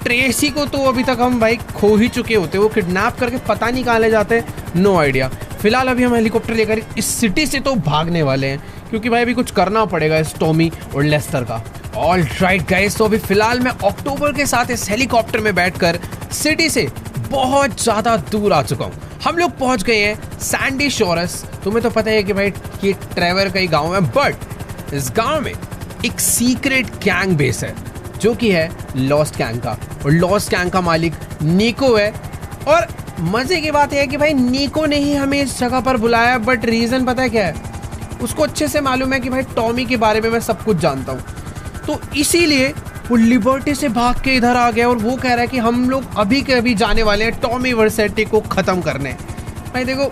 ट्रेसी को तो अभी तक हम भाई खो ही चुके होते, वो किडनैप करके पता नहीं कहाँ ले जाते, नो आइडिया। फिलहाल अभी हम हेलीकॉप्टर लेकर इस सिटी से तो भागने वाले हैं, क्योंकि भाई अभी कुछ करना पड़ेगा इस टॉमी और लेस्टर का। ऑल राइट गाइस, तो अभी फिलहाल मैं अक्टूबर के साथ इस हेलीकॉप्टर में बैठकर सिटी से बहुत ज़्यादा दूर आ चुका हूँ। हम लोग पहुँच गए हैं सैंडी शोरस। तुम्हें तो पता है कि भाई ये ट्रेवर का ही गाँव है, बट इस गाँव में एक सीक्रेट गैंग बेस है जो कि है लॉस्ट गैंग का, और लॉस्ट गैंग का मालिक नीको है। और मजे की बात यह है कि भाई नीको ने ही हमें इस जगह पर बुलाया, बट रीज़न पता है क्या है? उसको अच्छे से मालूम है कि भाई टॉमी के बारे में मैं सब कुछ जानता हूँ, तो इसीलिए वो लिबर्टी से भाग के इधर आ गया और वो कह रहा है कि हम लोग अभी के अभी जाने वाले हैं टॉमी वर्सेटी को ख़त्म करने। भाई देखो,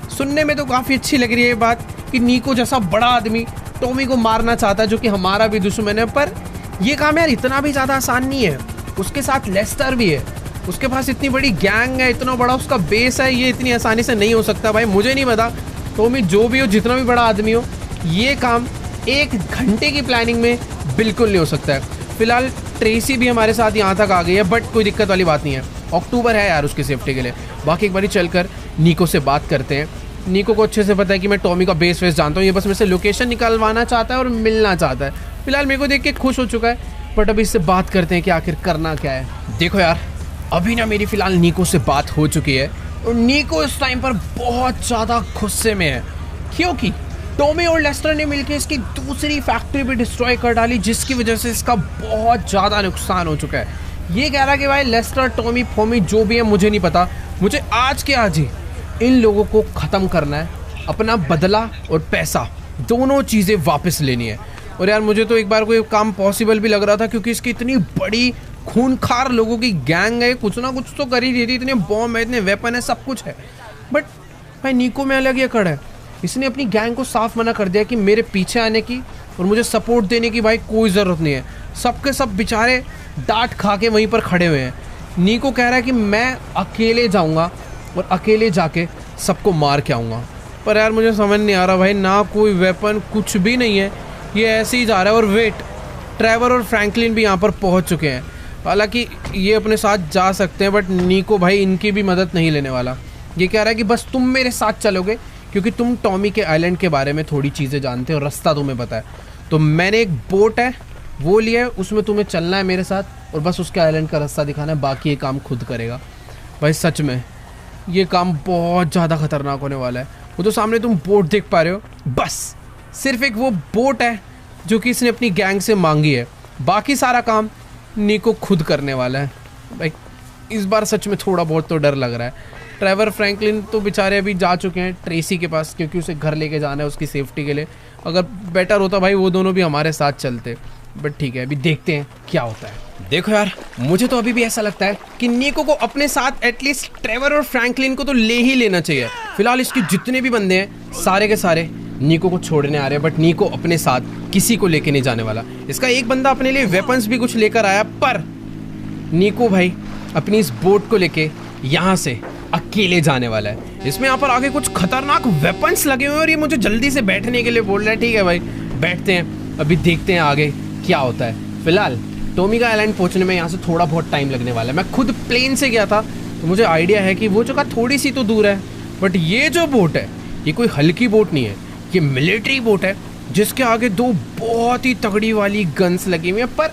सुनने में तो काफ़ी अच्छी लग रही है ये बात कि नीको जैसा बड़ा आदमी टॉमी को मारना चाहता है, जो कि हमारा भी दुश्मन है, पर ये काम यार इतना भी ज़्यादा आसान नहीं है। उसके साथ लेस्टर भी है, उसके पास इतनी बड़ी गैंग है, इतना बड़ा उसका बेस है, ये इतनी आसानी से नहीं हो सकता। भाई मुझे नहीं पता, टॉमी जो भी हो, जितना भी बड़ा आदमी हो, ये काम 1 घंटे की प्लानिंग में बिल्कुल नहीं हो सकता है। फिलहाल ट्रेसी भी हमारे साथ यहाँ तक आ गई है, बट कोई दिक्कत वाली बात नहीं है। अक्टूबर है यार उसकी सेफ्टी के लिए। बाकी एक बारी चलकर नीको से बात करते हैं। नीको को अच्छे से पता है कि मैं टॉमी का बेस वेस जानता हूँ, ये बस मेरे से लोकेशन निकलवाना चाहता है और मिलना चाहता है। फिलहाल मेरे को देख के खुश हो चुका है, बट अभी इससे बात करते हैं कि आखिर करना क्या है। देखो यार, अभी ना मेरी फिलहाल नीको से बात हो चुकी है और नीको इस टाइम पर बहुत ज़्यादा गुस्से में है, क्योंकि टॉमी और लेस्टर ने मिलकर इसकी दूसरी फैक्ट्री भी डिस्ट्रॉय कर डाली, जिसकी वजह से इसका बहुत ज़्यादा नुकसान हो चुका है। ये कह रहा है कि भाई लेस्टर, टॉमी, फोमी जो भी है मुझे नहीं पता, मुझे आज के आज ही इन लोगों को ख़त्म करना है, अपना बदला और पैसा दोनों चीज़ें वापस लेनी है। और यार मुझे तो एक बार कोई काम पॉसिबल भी लग रहा था, क्योंकि इसकी इतनी बड़ी खूनखार लोगों की गैंग है, कुछ ना कुछ तो कर ही रही थी, इतने बॉम्ब है, इतने वेपन है, सब कुछ है। बट भाई नीको में अलग ये खड़ा है, इसने अपनी गैंग को साफ मना कर दिया कि मेरे पीछे आने की और मुझे सपोर्ट देने की भाई कोई ज़रूरत नहीं है। सबके सब बेचारे डांट खा के वहीं पर खड़े हुए हैं। नीको कह रहा है कि मैं अकेले जाऊंगा और अकेले जाके सबको मार के आऊँगा। पर यार मुझे समझ नहीं आ रहा भाई, ना कोई वेपन, कुछ भी नहीं है, ये ऐसे ही जा रहा है। और वेट, ट्रेवर और फ्रैंकलिन भी यहाँ पर पहुँच चुके हैं। हालांकि ये अपने साथ जा सकते हैं, बट नीको भाई इनकी भी मदद नहीं लेने वाला। ये कह रहा है कि बस तुम मेरे साथ चलोगे, क्योंकि तुम टॉमी के आइलैंड के बारे में थोड़ी चीज़ें जानते हो, रास्ता तुम्हें पता है। तो मैंने एक बोट है वो लिया है, उसमें तुम्हें चलना है मेरे साथ और बस उसके आइलैंड का रास्ता दिखाना है, बाकी ये काम खुद करेगा। भाई सच में ये काम बहुत ज़्यादा खतरनाक होने वाला है। वो तो सामने तुम बोट देख पा रहे हो, बस सिर्फ एक वो बोट है जो कि इसने अपनी गैंग से मांगी है, बाकी सारा काम नीको खुद करने वाला है। भाई इस बार सच में थोड़ा बहुत तो डर लग रहा है। ट्रेवर, फ्रैंकलिन तो बेचारे अभी जा चुके हैं ट्रेसी के पास, क्योंकि उसे घर लेके जाना है उसकी सेफ्टी के लिए। अगर बेटर होता भाई वो दोनों भी हमारे साथ चलते, बट ठीक है, अभी देखते हैं क्या होता है। देखो यार, मुझे तो अभी भी ऐसा लगता है कि नीको को अपने साथ एटलीस्ट ट्रेवर और फ्रैंकलिन को तो ले ही लेना चाहिए। फिलहाल इसके जितने भी बंदे हैं सारे के सारे नीको को छोड़ने आ रहे हैं, बट नीको अपने साथ किसी को लेके नहीं जाने वाला। इसका एक बंदा अपने लिए वेपन्स भी कुछ लेकर आया, पर नीको भाई अपनी इस बोट को लेके यहाँ से अकेले जाने वाला है। इसमें यहाँ पर आगे कुछ खतरनाक वेपन्स लगे हुए हैं और ये मुझे जल्दी से बैठने के लिए बोल रहा है। ठीक है भाई, बैठते हैं, अभी देखते हैं आगे क्या होता है। फिलहाल टॉमी का आइलैंड पहुंचने में यहाँ से थोड़ा बहुत टाइम लगने वाला है। मैं खुद प्लेन से गया था तो मुझे आइडिया है कि वो जगह थोड़ी सी तो दूर है, बट ये जो बोट है ये कोई हल्की बोट नहीं है, ये मिलिट्री बोट है जिसके आगे दो बहुत ही तगड़ी वाली गन्स लगी हुई है। पर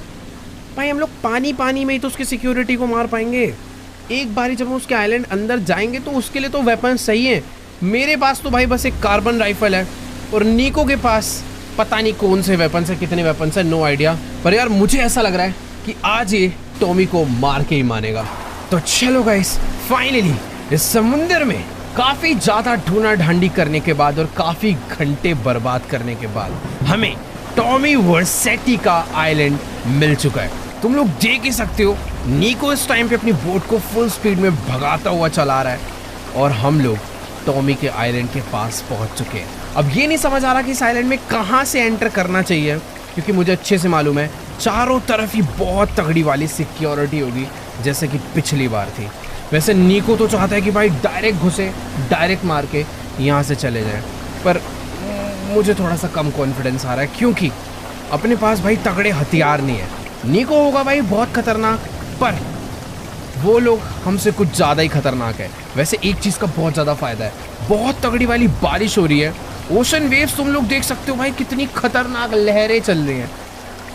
भाई हम लोग पानी में ही तो उसकी सिक्योरिटी को मार पाएंगे। एक बारी जब हम उसके आइलैंड अंदर जाएंगे तो उसके लिए तो वेपन सही है। मेरे पास तो भाई बस एक कार्बन राइफल है और नीको के पास पता नहीं कौन से वेपन है, कितने वेपन है, नो आइडिया। पर यार मुझे ऐसा लग रहा है कि आज ये टॉमी को मार के ही मानेगा। तो चलो गाइस, फाइनली इस समुंदर में काफ़ी ज़्यादा ढूंढा ढांडी करने के बाद और काफ़ी घंटे बर्बाद करने के बाद हमें टॉमी वर्सेटी का आइलैंड मिल चुका है। तुम लोग देख ही सकते हो, नीको इस टाइम पे अपनी बोट को फुल स्पीड में भगाता हुआ चला रहा है और हम लोग टॉमी के आइलैंड के पास पहुंच चुके हैं। अब ये नहीं समझ आ रहा कि इस आइलैंड में कहाँ से एंटर करना चाहिए, क्योंकि मुझे अच्छे से मालूम है चारों तरफ ही बहुत तगड़ी वाली सिक्योरिटी होगी, जैसे कि पिछली बार थी। वैसे नीको तो चाहता है कि भाई डायरेक्ट घुसे, डायरेक्ट मार के यहाँ से चले जाए, पर मुझे थोड़ा सा कम कॉन्फिडेंस आ रहा है, क्योंकि अपने पास भाई तगड़े हथियार नहीं है। नीको होगा भाई बहुत खतरनाक, पर वो लोग हमसे कुछ ज़्यादा ही खतरनाक है। वैसे एक चीज़ का बहुत ज़्यादा फ़ायदा है, बहुत तगड़ी वाली बारिश हो रही है, ओशन वेव्स तुम लोग देख सकते हो भाई, कितनी खतरनाक लहरें चल रही हैं।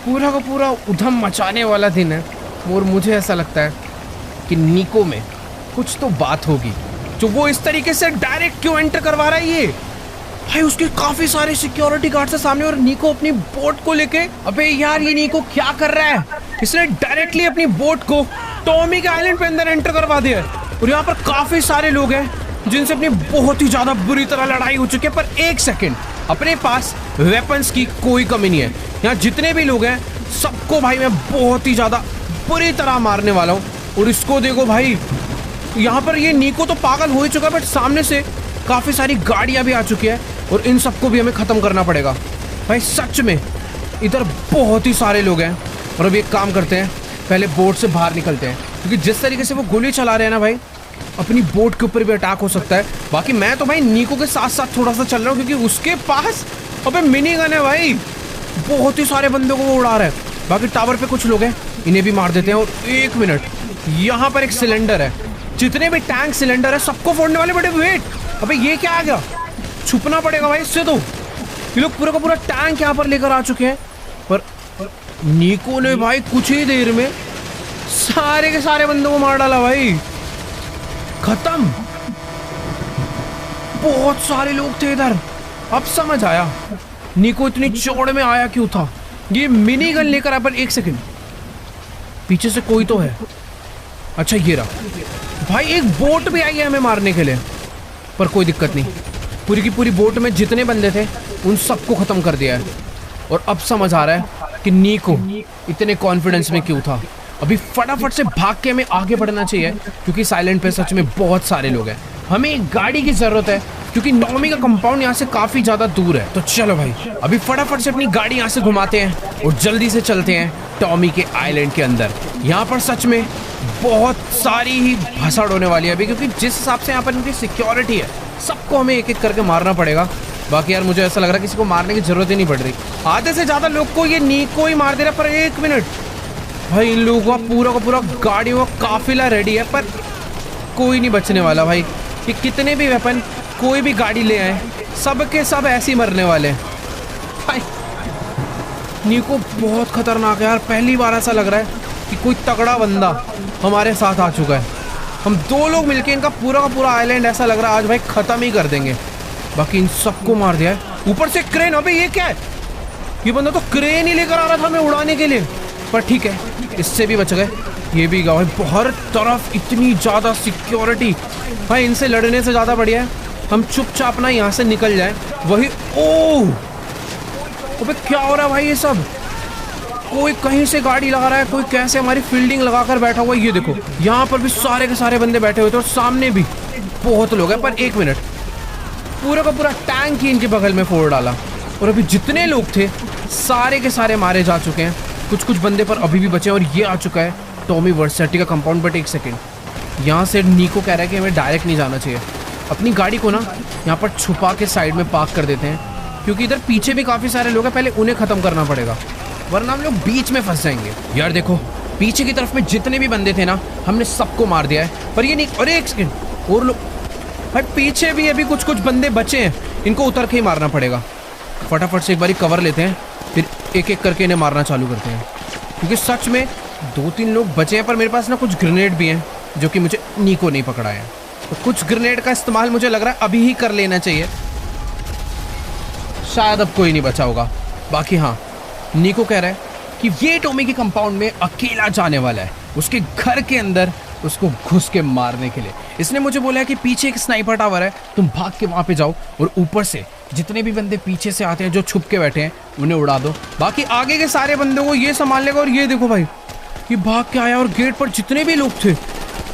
पूरा का पूरा उधम मचाने वाला दिन है और मुझे ऐसा लगता है कि नीको में कुछ तो बात होगी, जो वो इस तरीके से डायरेक्ट क्यों एंटर करवा रहा है। ये भाई उसके काफी सारे सिक्योरिटी गार्ड्स है सामने और नीको अपनी बोट को लेके, अबे यार ये नीको क्या कर रहा है, इसने डायरेक्टली अपनी बोट को टॉमी के आइलैंड पे अंदर एंटर करवा दिया और यहाँ पर काफी सारे लोग हैं जिनसे अपनी बहुत ही ज्यादा बुरी तरह लड़ाई हो चुकी है। पर एक सेकंड, अपने पास वेपन्स की कोई कमी नहीं है। यहाँ जितने भी लोग हैं सबको भाई मैं बहुत ही ज्यादा बुरी तरह मारने वाला हूँ। और इसको देखो भाई, यहाँ पर ये नीको तो पागल हो ही चुका है, बट सामने से काफी सारी गाड़ियां भी आ चुकी है और इन सबको भी हमें खत्म करना पड़ेगा। भाई सच में इधर बहुत ही सारे लोग हैं और अब एक काम करते हैं, पहले बोट से बाहर निकलते हैं, क्योंकि जिस तरीके से वो गोली चला रहे हैं ना भाई, अपनी बोट के ऊपर भी अटैक हो सकता है। बाकी मैं तो भाई नीको के साथ साथ थोड़ा सा चल रहा हूँ, क्योंकि उसके पास अबे मिनी गन है भाई, बहुत ही सारे बंदों को वो उड़ा रहा है। बाकी टावर पे कुछ लोग हैं, इन्हें भी मार देते हैं। और एक मिनट, यहाँ पर एक सिलेंडर है, जितने भी टैंक सिलेंडर है सबको फोड़ने वाले। बड़े वेट, अबे ये क्या आ गया? छुपना पड़ेगा भाई इससे। तो ये लोग पूरा का पूरा टैंक यहाँ पर लेकर आ चुके हैं। पर निको ने भाई कुछ ही देर में सारे के सारे बंदों को मार डाला भाई, खत्म। बहुत सारे लोग थे इधर। अब समझ आया निको इतनी चौड़ में आया क्यों था। ये मिनी गन लेकर आया। पर एक सेकंड, पीछे से कोई तो है। अच्छा ये रहा भाई, एक बोट भी आई है हमें मारने के लिए। पर कोई दिक्कत नहीं, पूरी की पूरी बोट में जितने बंदे थे उन सबको खत्म कर दिया है। और अब समझ आ रहा है कि निको इतने कॉन्फिडेंस में क्यों था। अभी फटाफट से भाग के हमें आगे बढ़ना चाहिए, क्योंकि साइलेंट पे सच में बहुत सारे लोग हैं। हमें एक गाड़ी की जरूरत है, क्योंकि नॉमी का कंपाउंड यहाँ से काफी ज्यादा दूर है। तो चलो भाई, अभी फटाफट से अपनी गाड़ी यहाँ से घुमाते हैं और जल्दी से चलते हैं टॉमी के आइलैंड के अंदर। यहाँ पर सच में बहुत सारी ही भसड़ होने वाली है अभी, क्योंकि जिस हिसाब से यहाँ पर इनकी सिक्योरिटी है, सबको हमें एक एक करके मारना पड़ेगा। बाकी यार मुझे ऐसा लग रहा है किसी को मारने की जरूरत ही नहीं पड़ रही। आधे से ज्यादा लोग को ये निको ही मार दे रहा है। पर एक मिनट भाई, इन लोगों का पूरा गाड़ियों का काफिला रेडी है, पर कोई नहीं बचने वाला भाई। कि कितने भी वेपन कोई भी गाड़ी ले आए, सब के सब ऐसे ही मरने वाले भाई। निको बहुत खतरनाक है यार। पहली बार ऐसा लग रहा है कि कोई तगड़ा बंदा हमारे साथ आ चुका है। हम दो लोग मिलके इनका पूरा का पूरा आइलैंड ऐसा लग रहा है आज भाई खत्म ही कर देंगे। बाकी इन सबको मार दिया है। ऊपर से क्रेन, अबे ये क्या है? ये बंदा तो क्रेन ही लेकर आ रहा था हमें उड़ाने के लिए। पर ठीक है, इससे भी बच गए। ये भी गाँव है, हर तरफ इतनी ज्यादा सिक्योरिटी भाई। इनसे लड़ने से ज्यादा बढ़िया है हम चुपचाप ना यहाँ से निकल जाए। वही ओह, अबे क्या हो रहा है भाई? ये सब कोई कहीं से गाड़ी लगा रहा है, कोई कैसे हमारी फील्डिंग लगाकर बैठा हुआ है। ये देखो यहाँ पर भी सारे के सारे बंदे बैठे हुए थे और सामने भी बहुत लोग हैं। पर एक मिनट, पूरा का पूरा टैंक ही इनके बगल में फोड़ डाला। और अभी जितने लोग थे सारे के सारे मारे जा चुके हैं। कुछ कुछ बंदे पर अभी भी बचे हैं। और ये आ चुका है टॉमी वर्सेटी का कंपाउंड। बट एक सेकेंड, यहाँ से निको कह रहा है कि हमें डायरेक्ट नहीं जाना चाहिए। अपनी गाड़ी को ना यहाँ पर छुपा के साइड में पार्क कर देते हैं, क्योंकि इधर पीछे भी काफ़ी सारे लोग हैं। पहले उन्हें ख़त्म करना पड़ेगा, वरना हम लोग बीच में फंस जाएंगे। यार देखो पीछे की तरफ में जितने भी बंदे थे ना, हमने सबको मार दिया है। पर ये नहीं, अरे एक सेकेंड और लोग भाई, पीछे भी अभी कुछ कुछ बंदे बचे हैं। इनको उतर के ही मारना पड़ेगा। फटाफट से एक बारी कवर लेते हैं, फिर एक एक करके इन्हें मारना चालू करते हैं, क्योंकि सच में 2-3 लोग बचे हैं। पर मेरे पास ना कुछ ग्रेनेड भी हैं, जो कि मुझे निको नहीं पकड़ा है। तो कुछ ग्रेनेड का इस्तेमाल मुझे लग रहा है अभी ही कर लेना चाहिए। शायद अब कोई नहीं बचा होगा। बाकी हाँ, निको कह रहा है कि ये टॉमी के कंपाउंड में अकेला जाने वाला है, उसके घर के अंदर उसको घुस के मारने के लिए। इसने मुझे बोला है कि पीछे एक स्नाइपर टावर है, तुम भाग के वहाँ पे जाओ और ऊपर से जितने भी बंदे पीछे से आते हैं जो छुप के बैठे हैं उन्हें उड़ा दो। बाकी आगे के सारे बंदों को ये संभाल लेगा। और ये देखो भाई, ये भाग के आया और गेट पर जितने भी लोग थे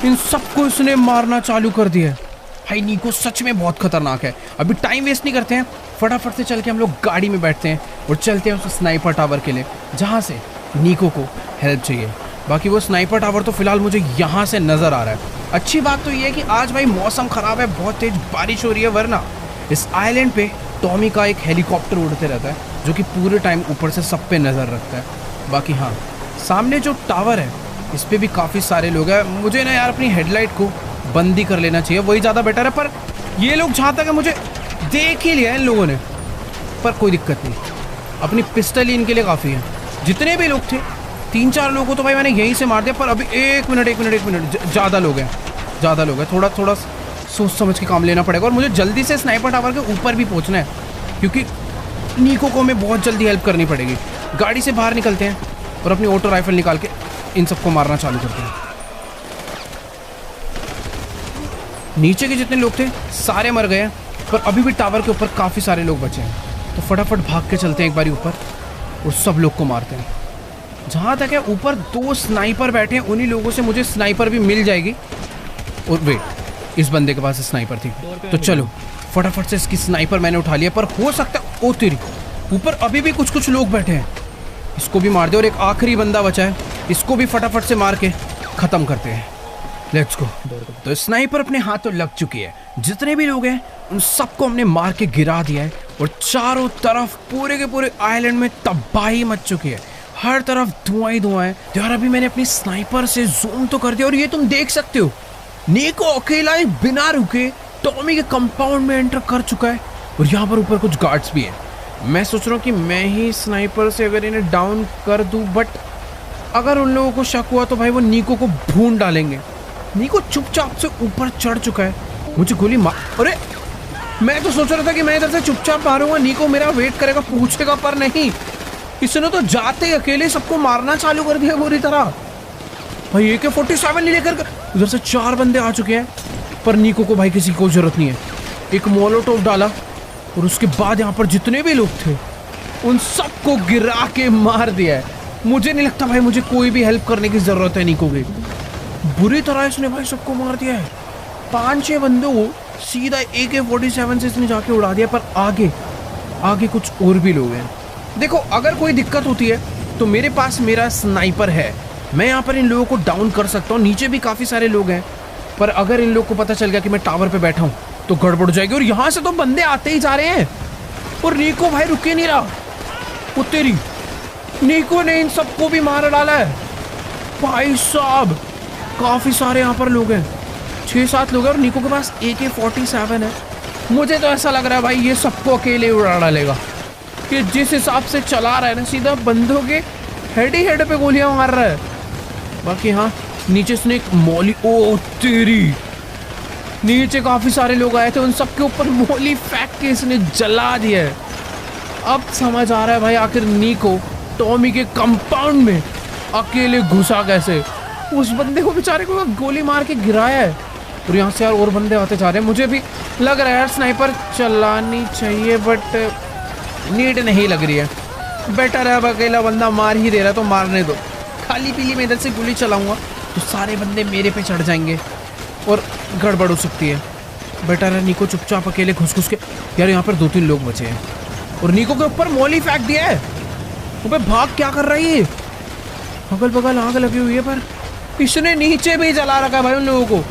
इन सबको इसने मारना चालू कर दिया। भाई निको सच में बहुत खतरनाक है। अभी टाइम वेस्ट नहीं करते हैं, फटाफट से चल के हम लोग गाड़ी में बैठते हैं और चलते हैं उस स्नाइपर टावर के लिए, जहाँ से निको को हेल्प चाहिए। बाकी वो स्नाइपर टावर तो फिलहाल मुझे यहाँ से नज़र आ रहा है। अच्छी बात तो ये है कि आज भाई मौसम ख़राब है, बहुत तेज बारिश हो रही है, वरना इस आइलैंड पे टॉमी का एक हेलीकॉप्टर उड़ते रहता है, जो कि पूरे टाइम ऊपर से सब पे नज़र रखता है। बाकी हाँ, सामने जो टावर है इस पर भी काफ़ी सारे लोग हैं। मुझे ना यार अपनी हेडलाइट को बंद ही कर लेना चाहिए, वही ज़्यादा बेटर है। पर ये लोग जहाँ तक है मुझे देख ही लिया है इन लोगों ने, पर कोई दिक्कत नहीं, अपनी पिस्टल ही इनके लिए काफ़ी है। जितने भी लोग थे 3-4 लोगों को तो भाई मैंने यहीं से मार दिया। पर अभी एक मिनट ज़्यादा लोग हैं, थोड़ा सोच समझ के काम लेना पड़ेगा। और मुझे जल्दी से स्नाइपर टावर के ऊपर भी पहुंचना है, क्योंकि निको को हमें बहुत जल्दी हेल्प करनी पड़ेगी। गाड़ी से बाहर निकलते हैं और अपनी ऑटो राइफल निकाल के इन सबको मारना चालू करते हैं। नीचे के जितने लोग थे सारे मर गए हैं, पर अभी भी टावर के ऊपर काफ़ी सारे लोग बचे हैं। तो फटाफट भाग के चलते हैं एक बारी ऊपर और सब लोग को मारते हैं। जहाँ तक है ऊपर 2 स्नाइपर बैठे हैं, उन्हीं लोगों से मुझे स्नाइपर भी मिल जाएगी। और वेट, इस बंदे के पास स्नाइपर थी, तो चलो फटाफट से इसकी स्नाइपर मैंने उठा लिया। पर हो सकता है, ओ तेरी, ऊपर अभी भी कुछ कुछ लोग बैठे हैं, इसको भी मार दे। और एक आखिरी बंदा बचा है, इसको भी फटाफट से मार के ख़त्म करते हैं। Let's go. तो स्नाइपर अपने हाथों लग चुकी है। जितने भी लोग हैं उन सबको हमने मार के गिरा दिया है और चारों तरफ पूरे के पूरे आइलैंड में तबाही मच चुकी है। हर तरफ धुआं ही धुआं है। तो यार अभी मैंने अपनी स्नाइपर से जूम तो कर दिया और ये तुम देख सकते हो निको अकेला ही बिना रुके टॉमी के कंपाउंड में एंटर कर चुका है और यहाँ पर ऊपर कुछ गार्ड्स भी हैं। मैं सोच रहा हूँ कि मैं ही स्नाइपर से अगर इन्हें डाउन कर दूँ, बट अगर उन लोगों को शक हुआ तो भाई वो निको को भून डालेंगे। निको चुपचाप से ऊपर चढ़ चुका है, मुझे गोली मार। अरे मैं तो सोच रहा था कि मैं इधर से चुपचाप मारूंगा, निको मेरा वेट करेगा, पूछेगा, पर नहीं, इसने तो जाते ही अकेले सबको मारना चालू कर दिया बुरी तरह। भाई AK-47 लेकर उधर से 4 बंदे आ चुके हैं, पर निको को भाई किसी को जरूरत नहीं है। एक मोलोटोव डाला और उसके बाद यहाँ पर जितने भी लोग थे उन सबको गिरा के मार दिया है। मुझे नहीं लगता भाई मुझे कोई भी हेल्प करने की जरूरत है निको की, बुरी तरह इसने भाई सबको मार दिया है। 5-6 बंदों को सीधा AK-47 से इसने जाके उड़ा दिया, पर आगे कुछ और भी लोग हैं। देखो अगर कोई दिक्कत होती है तो मेरे पास मेरा स्नाइपर है, मैं यहाँ पर इन लोगों को डाउन कर सकता हूँ। नीचे भी काफ़ी सारे लोग हैं, पर अगर इन लोगों को पता चल गया कि मैं टावर पे बैठा हूँ तो गड़बड़ हो जाएगी। और यहाँ से तो बंदे आते ही जा रहे हैं और निको भाई रुके नहीं रहा। वो तेरी निको ने इन सबको भी मार डाला है भाई साहब। काफ़ी सारे यहाँ पर लोग हैं, 6-7 लोग हैं और निको के पास AK-47 है। मुझे तो ऐसा लग रहा है भाई ये सबको अकेले उड़ा डालेगा, कि जिस हिसाब से चला रहा है ना, सीधा बंदों के हेड ही हेड पे गोलियां मार रहा है। बाकी हाँ नीचे से एक मौली, ओ तेरी, नीचे काफी सारे लोग आए थे, उन सबके ऊपर मौली फेंक के इसने जला दिया है। अब समझ आ रहा है भाई आखिर निको टॉमी के कंपाउंड में अकेले घुसा कैसे। उस बंदे को बेचारे को गोली मार के गिराया है और यहाँ से यार और बंदे आते जा रहे हैं। मुझे भी लग रहा है यार स्नाइपर चलानी चाहिए, बट नीड नहीं लग रही है। बेटर है अब अकेला बंदा मार ही दे रहा है तो मारने दो। खाली पीली में इधर से गोली चलाऊंगा तो सारे बंदे मेरे पे चढ़ जाएंगे और गड़बड़ हो सकती है। बेटर है निको चुपचाप अकेले घुस के। यार यहाँ पर 2-3 लोग बचे हैं और निको के ऊपर मौली फेंक दिया है। वो भाग क्या कर रही है, अगल बगल आग लगी हुई है, पर इसने नीचे भी जला रखा है भाई उन लोगों को।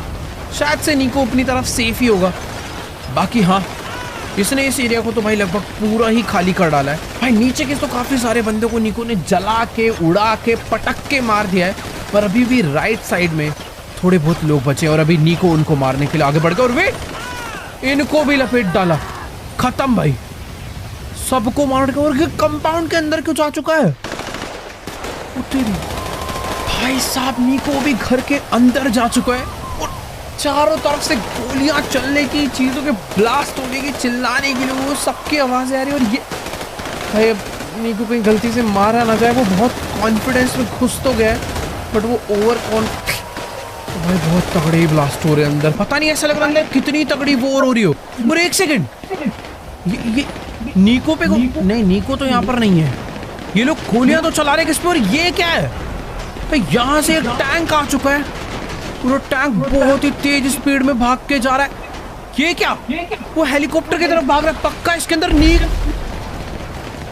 शायद से निको अपनी तरफ सेफ ही होगा। बाकी हाँ इसने इस एरिया को तो भाई लगभग पूरा ही खाली कर डाला है। भाई नीचे के तो काफी सारे बंदों को निको ने जला के, उड़ा के, पटक के मार दिया है, पर अभी भी राइट साइड में थोड़े बहुत लोग बचे और अभी निको उनको मारने के लिए आगे बढ़ गया और वे इनको भी लपेट डाला। खत्म भाई, सबको मार के। और कंपाउंड के अंदर क्यों जा चुका है भाई साहब। निको भी घर के अंदर जा चुका है और चारों तरफ से गोलियां चलने की, चीजों के ब्लास्ट होने की, चिल्लाने की, लोगों सबकी आवाजें आ रही है। और ये भाई अब निको कहीं गलती से मारा ना जाए। वो बहुत कॉन्फिडेंस में घुस तो गया है, बट वो ओवर भाई बहुत तगड़े ही ब्लास्ट हो रहे हैं अंदर। पता नहीं ऐसा लग रहा है कितनी तगड़ी वॉर हो रही हो। और 1 सेकंड, ये निको पे नहीं, निको तो यहाँ पर नहीं है। ये लोग गोलियां तो चला रहे किस पे, और ये क्या है भाई। यहाँ से एक टैंक आ चुका है, पूरा टैंक बहुत ही तेज स्पीड में भाग के जा रहा है। ये क्या, वो हेलीकॉप्टर की तरफ भाग रहा है। पक्का इसके अंदर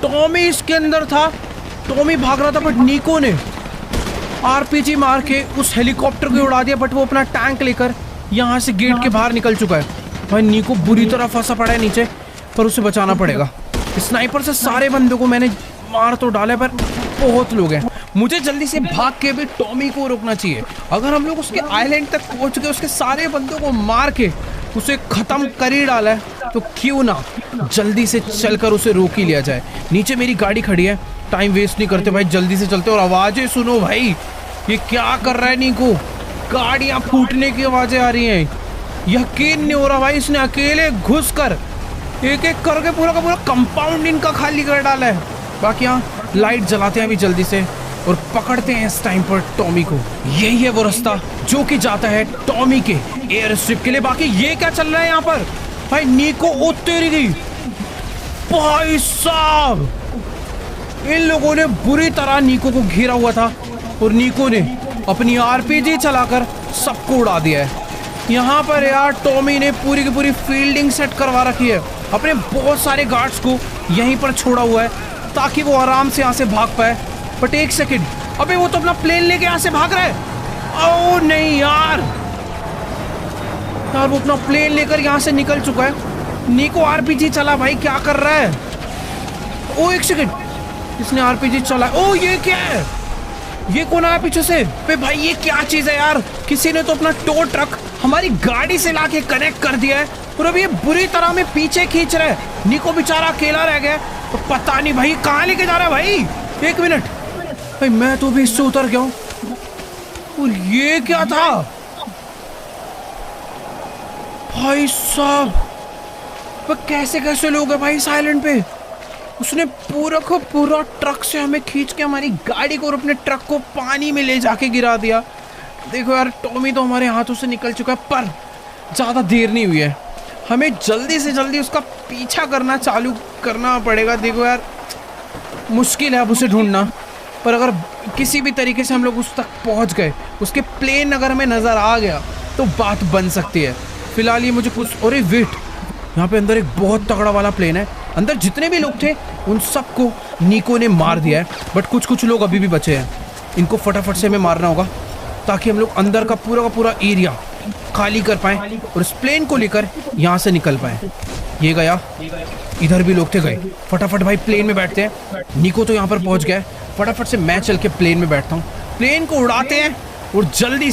टॉमी इसके अंदर था। टॉमी भाग रहा था, बट निको ने RPG मार के उस हेलीकॉप्टर को उड़ा दिया। बट वो अपना टैंक लेकर यहाँ से गेट के बाहर निकल चुका है। भाई निको बुरी तरह फंसा पड़ा है नीचे, पर उसे बचाना पड़ेगा। स्नाइपर से सारे बंदों को मैंने मार तो डाला, पर बहुत लोग हैं। मुझे जल्दी से भाग के भी टॉमी को रोकना चाहिए। अगर हम लोग उसके आइलैंड तक पहुंच गए, उसके सारे बंदों को मार के उसे खत्म कर ही डाला है, तो क्यों ना जल्दी से चलकर उसे रोक ही लिया जाए। नीचे मेरी गाड़ी खड़ी है, टाइम वेस्ट नहीं करते भाई, जल्दी से चलते। और आवाजें सुनो भाई, ये क्या कर रहा है निको, गाड़ियां फूटने की आवाजें आ रही हैं। यकीन नहीं हो रहा भाई, इसने अकेले घुस कर एक एक करके पूरा का पूरा कंपाउंड इनका खाली कर डाला है। बाकी यहाँ लाइट जलाते हैं अभी जल्दी से और पकड़ते हैं इस टाइम पर टॉमी को। यही है वो रास्ता जो कि जाता है टॉमी के एयर स्ट्रिप के लिए। बाकी ये क्या चल रहा है यहाँ पर भाई, निको उतरी गई भाई साहब। इन लोगों ने बुरी तरह निको को घेरा हुआ था और निको ने अपनी RPG चलाकर सबको उड़ा दिया है। यहाँ पर यार टॉमी ने पूरी की पूरी फील्डिंग सेट करवा रखी है। अपने बहुत सारे गार्ड्स को यहीं पर छोड़ा हुआ है ताकि वो आराम से यहाँ से भाग पाए। बट 1 सेकंड, अबे वो तो अपना प्लेन लेके यहाँ से भाग रहा है। ओह नहीं यार, वो अपना प्लेन लेकर यहाँ से निकल चुका है। निको RPG चला भाई, क्या कर रहा है। ओ 1 सेकंड, इसने आरपीजी चला। ओ ये क्या है? ये कौन आया पीछे से? बे भाई ये क्या चीज है यार? किसी ने तो अपना टो ट्रक हमारी गाड़ी से लाके कनेक्ट कर दिया है और अब ये बुरी तरह में पीछे खींच रहा है। निको बेचारा अकेला रह गया तो पता नहीं भाई कहाँ लेके जा रहा है भाई। 1 मिनट भाई, मैं तो भी इससे उतर गया हूँ। और ये क्या था भाई साहब? कैसे कैसे लोग हैं भाई साइलेंट पे? उसने पूरा को पूरा ट्रक से हमें खींच के हमारी गाड़ी को और अपने ट्रक को पानी में ले जाके गिरा दिया। देखो यार, टॉमी तो हमारे हाथों से निकल चुका है, पर ज़्यादा देर नहीं हुई है। हमें जल्दी से जल्दी उसका पीछा करना चालू करना पड़ेगा। देखो यार, मुश्किल है अब उसे ढूंढना, पर अगर किसी भी तरीके से हम लोग उस तक पहुंच गए, उसके प्लेन अगर हमें नज़र आ गया तो बात बन सकती है। फिलहाल ये मुझे कुछ, अरे वेट, यहाँ पे अंदर एक बहुत तगड़ा वाला प्लेन है। अंदर जितने भी लोग थे उन सबको निको ने मार दिया है, बट कुछ लोग अभी भी बचे हैं। इनको फटाफट से हमें मारना होगा ताकि हम लोग अंदर का पूरा एरिया खाली कर पाएं और इस प्लेन को लेकर यहाँ से निकल पाएं। ये गया, इधर भी लोग थे, गए। फटाफट भाई प्लेन में बैठते हैं। निको तो यहाँ पर पहुँच गया है। फटाफट से मैं चल के प्लेन में बैठता हूँ, प्लेन को उड़ाते हैं और जल्दी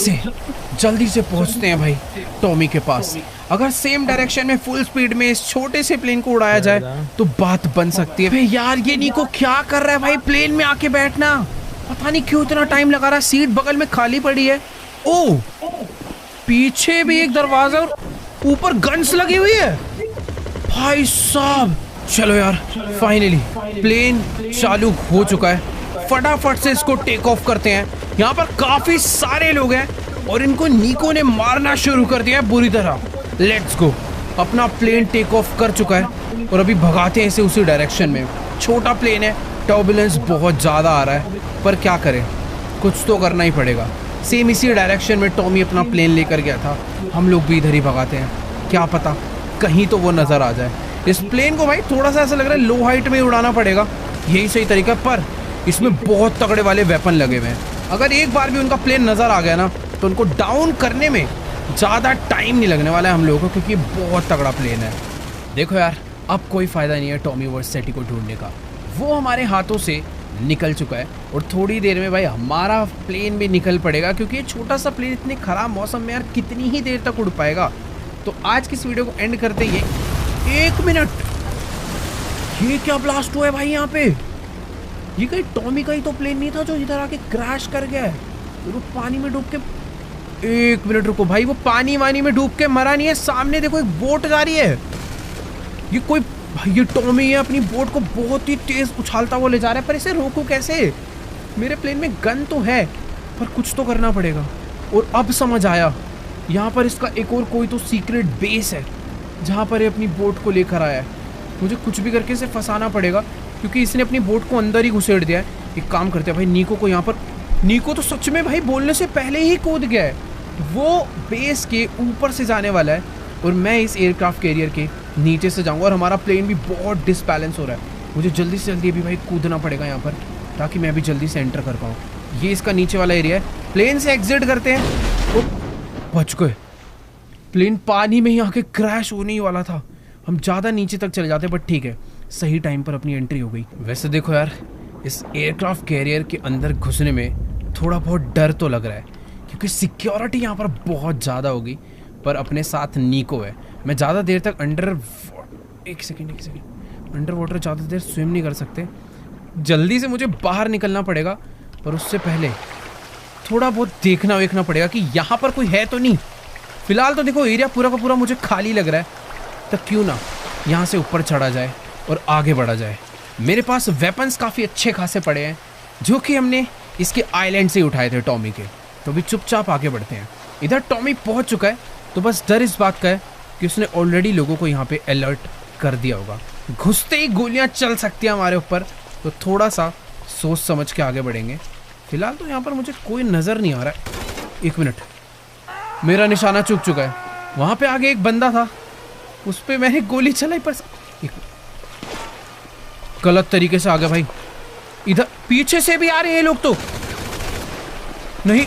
से पहुँचते हैं भाई टॉमी के पास। अगर सेम डायरेक्शन में फुल स्पीड में इस छोटे से प्लेन को उड़ाया जाए तो बात बन सकती है। यार ये निको क्या कर रहा है भाई? प्लेन में आके बैठना, पता नहीं क्यों इतना टाइम लगा रहा है। सीट बगल में खाली पड़ी है। ओ पीछे भी एक दरवाजा और ऊपर गन्स लगी हुई है भाई साहब। चलो यार, फाइनली प्लेन चालू हो चुका है। फटाफट से इसको टेक ऑफ करते हैं। यहाँ पर काफी सारे लोग हैं और इनको निको ने मारना शुरू कर दिया है बुरी तरह। Let's go. अपना प्लेन टेक ऑफ कर चुका है और अभी भगाते हैं इसे उसी डायरेक्शन में। छोटा प्लेन है, टर्बुलेंस बहुत ज़्यादा आ रहा है, पर क्या करें, कुछ तो करना ही पड़ेगा। सेम इसी डायरेक्शन में टॉमी अपना प्लेन लेकर गया था, हम लोग भी इधर ही भगाते हैं। क्या पता कहीं तो वो नज़र आ जाए। इस प्लेन को भाई थोड़ा सा ऐसा लग रहा है लो हाइट में उड़ाना पड़ेगा, यही सही तरीका, पर इसमें बहुत तगड़े वाले वेपन लगे हुए हैं। अगर एक बार भी उनका प्लेन नज़र आ गया ना तो उनको डाउन करने में ज़्यादा टाइम नहीं लगने वाला है हम लोगों को, क्योंकि बहुत तगड़ा प्लेन है। देखो यार, अब कोई फ़ायदा नहीं है टॉमी वर्सेटी को ढूंढने का, वो हमारे हाथों से निकल चुका है और थोड़ी देर में भाई हमारा प्लेन भी निकल पड़ेगा, क्योंकि ये छोटा सा प्लेन इतने ख़राब मौसम में यार कितनी ही देर तक उड़ पाएगा। तो आज की इस वीडियो को एंड करते ही 1 मिनट, ये क्या ब्लास्ट हुआ है भाई यहाँ पे? ये कहीं टॉमी का ही तो प्लेन नहीं था जो इधर आके क्रैश कर गया है? वो पानी में डूब के, 1 मिनट रुको भाई, वो पानी वानी में डूब के मरा नहीं है। सामने देखो एक बोट जा रही है। ये कोई भाई, ये टॉमी है, अपनी बोट को बहुत ही तेज उछालता हुआ ले जा रहा है, पर इसे रोकूं कैसे? मेरे प्लेन में गन तो है, पर कुछ तो करना पड़ेगा। और अब समझ आया, यहाँ पर इसका एक और कोई तो सीक्रेट बेस है जहाँ पर ये अपनी बोट को लेकर आया है। मुझे कुछ भी करके इसे फंसाना पड़ेगा, क्योंकि इसने अपनी बोट को अंदर ही घुसेड़ दिया है। एक काम करते हैं भाई, निको को यहाँ पर, निको तो सच में भाई बोलने से पहले ही कूद गया है। वो बेस के ऊपर से जाने वाला है और मैं इस एयरक्राफ्ट कैरियर के नीचे से जाऊंगा, और हमारा प्लेन भी बहुत डिसबैलेंस हो रहा है। मुझे जल्दी से जल्दी अभी भाई कूदना पड़ेगा यहाँ पर, ताकि मैं भी जल्दी से एंटर कर पाऊँ। ये इसका नीचे वाला एरिया है। प्लेन से एग्जिट करते हैं। वो बच गए, प्लेन पानी में ही आके क्रैश होने ही वाला था। हम ज़्यादा नीचे तक चले जाते, बट ठीक है, सही टाइम पर अपनी एंट्री हो गई। वैसे देखो यार, इस एयरक्राफ्ट कैरियर के अंदर घुसने में थोड़ा बहुत डर तो लग रहा है, क्योंकि सिक्योरिटी यहाँ पर बहुत ज़्यादा होगी, पर अपने साथ निको है। मैं ज़्यादा देर तक एक सेकेंड अंडर वाटर ज़्यादा देर स्विम नहीं कर सकते। जल्दी से मुझे बाहर निकलना पड़ेगा, पर उससे पहले थोड़ा बहुत देखना वेखना पड़ेगा कि यहाँ पर कोई है तो नहीं। फिलहाल तो देखो एरिया पूरा का पूरा मुझे खाली लग रहा है, तो क्यों ना यहाँ से ऊपर चढ़ा जाए और आगे बढ़ा जाए। मेरे पास वेपन्स काफ़ी अच्छे खासे पड़े हैं, जो कि हमने इसके आइलैंड से उठाए थे टॉमी के। तो भी चुपचाप आगे बढ़ते हैं। इधर टॉमी पहुँच चुका है, तो बस डर इस बात का है कि उसने ऑलरेडी लोगों को यहाँ पे अलर्ट कर दिया होगा। घुसते ही गोलियाँ चल सकती हैं हमारे ऊपर, तो थोड़ा सा सोच समझ के आगे बढ़ेंगे। फिलहाल तो यहाँ पर मुझे कोई नज़र नहीं आ रहा है। 1 मिनट, मेरा निशाना चूक चुका है। वहाँ पे आगे एक बंदा था, उस पर मैंने गोली चलाई, पर गलत तरीके से आ गया भाई। इधर पीछे से भी आ रहे हैं लोग, तो नहीं,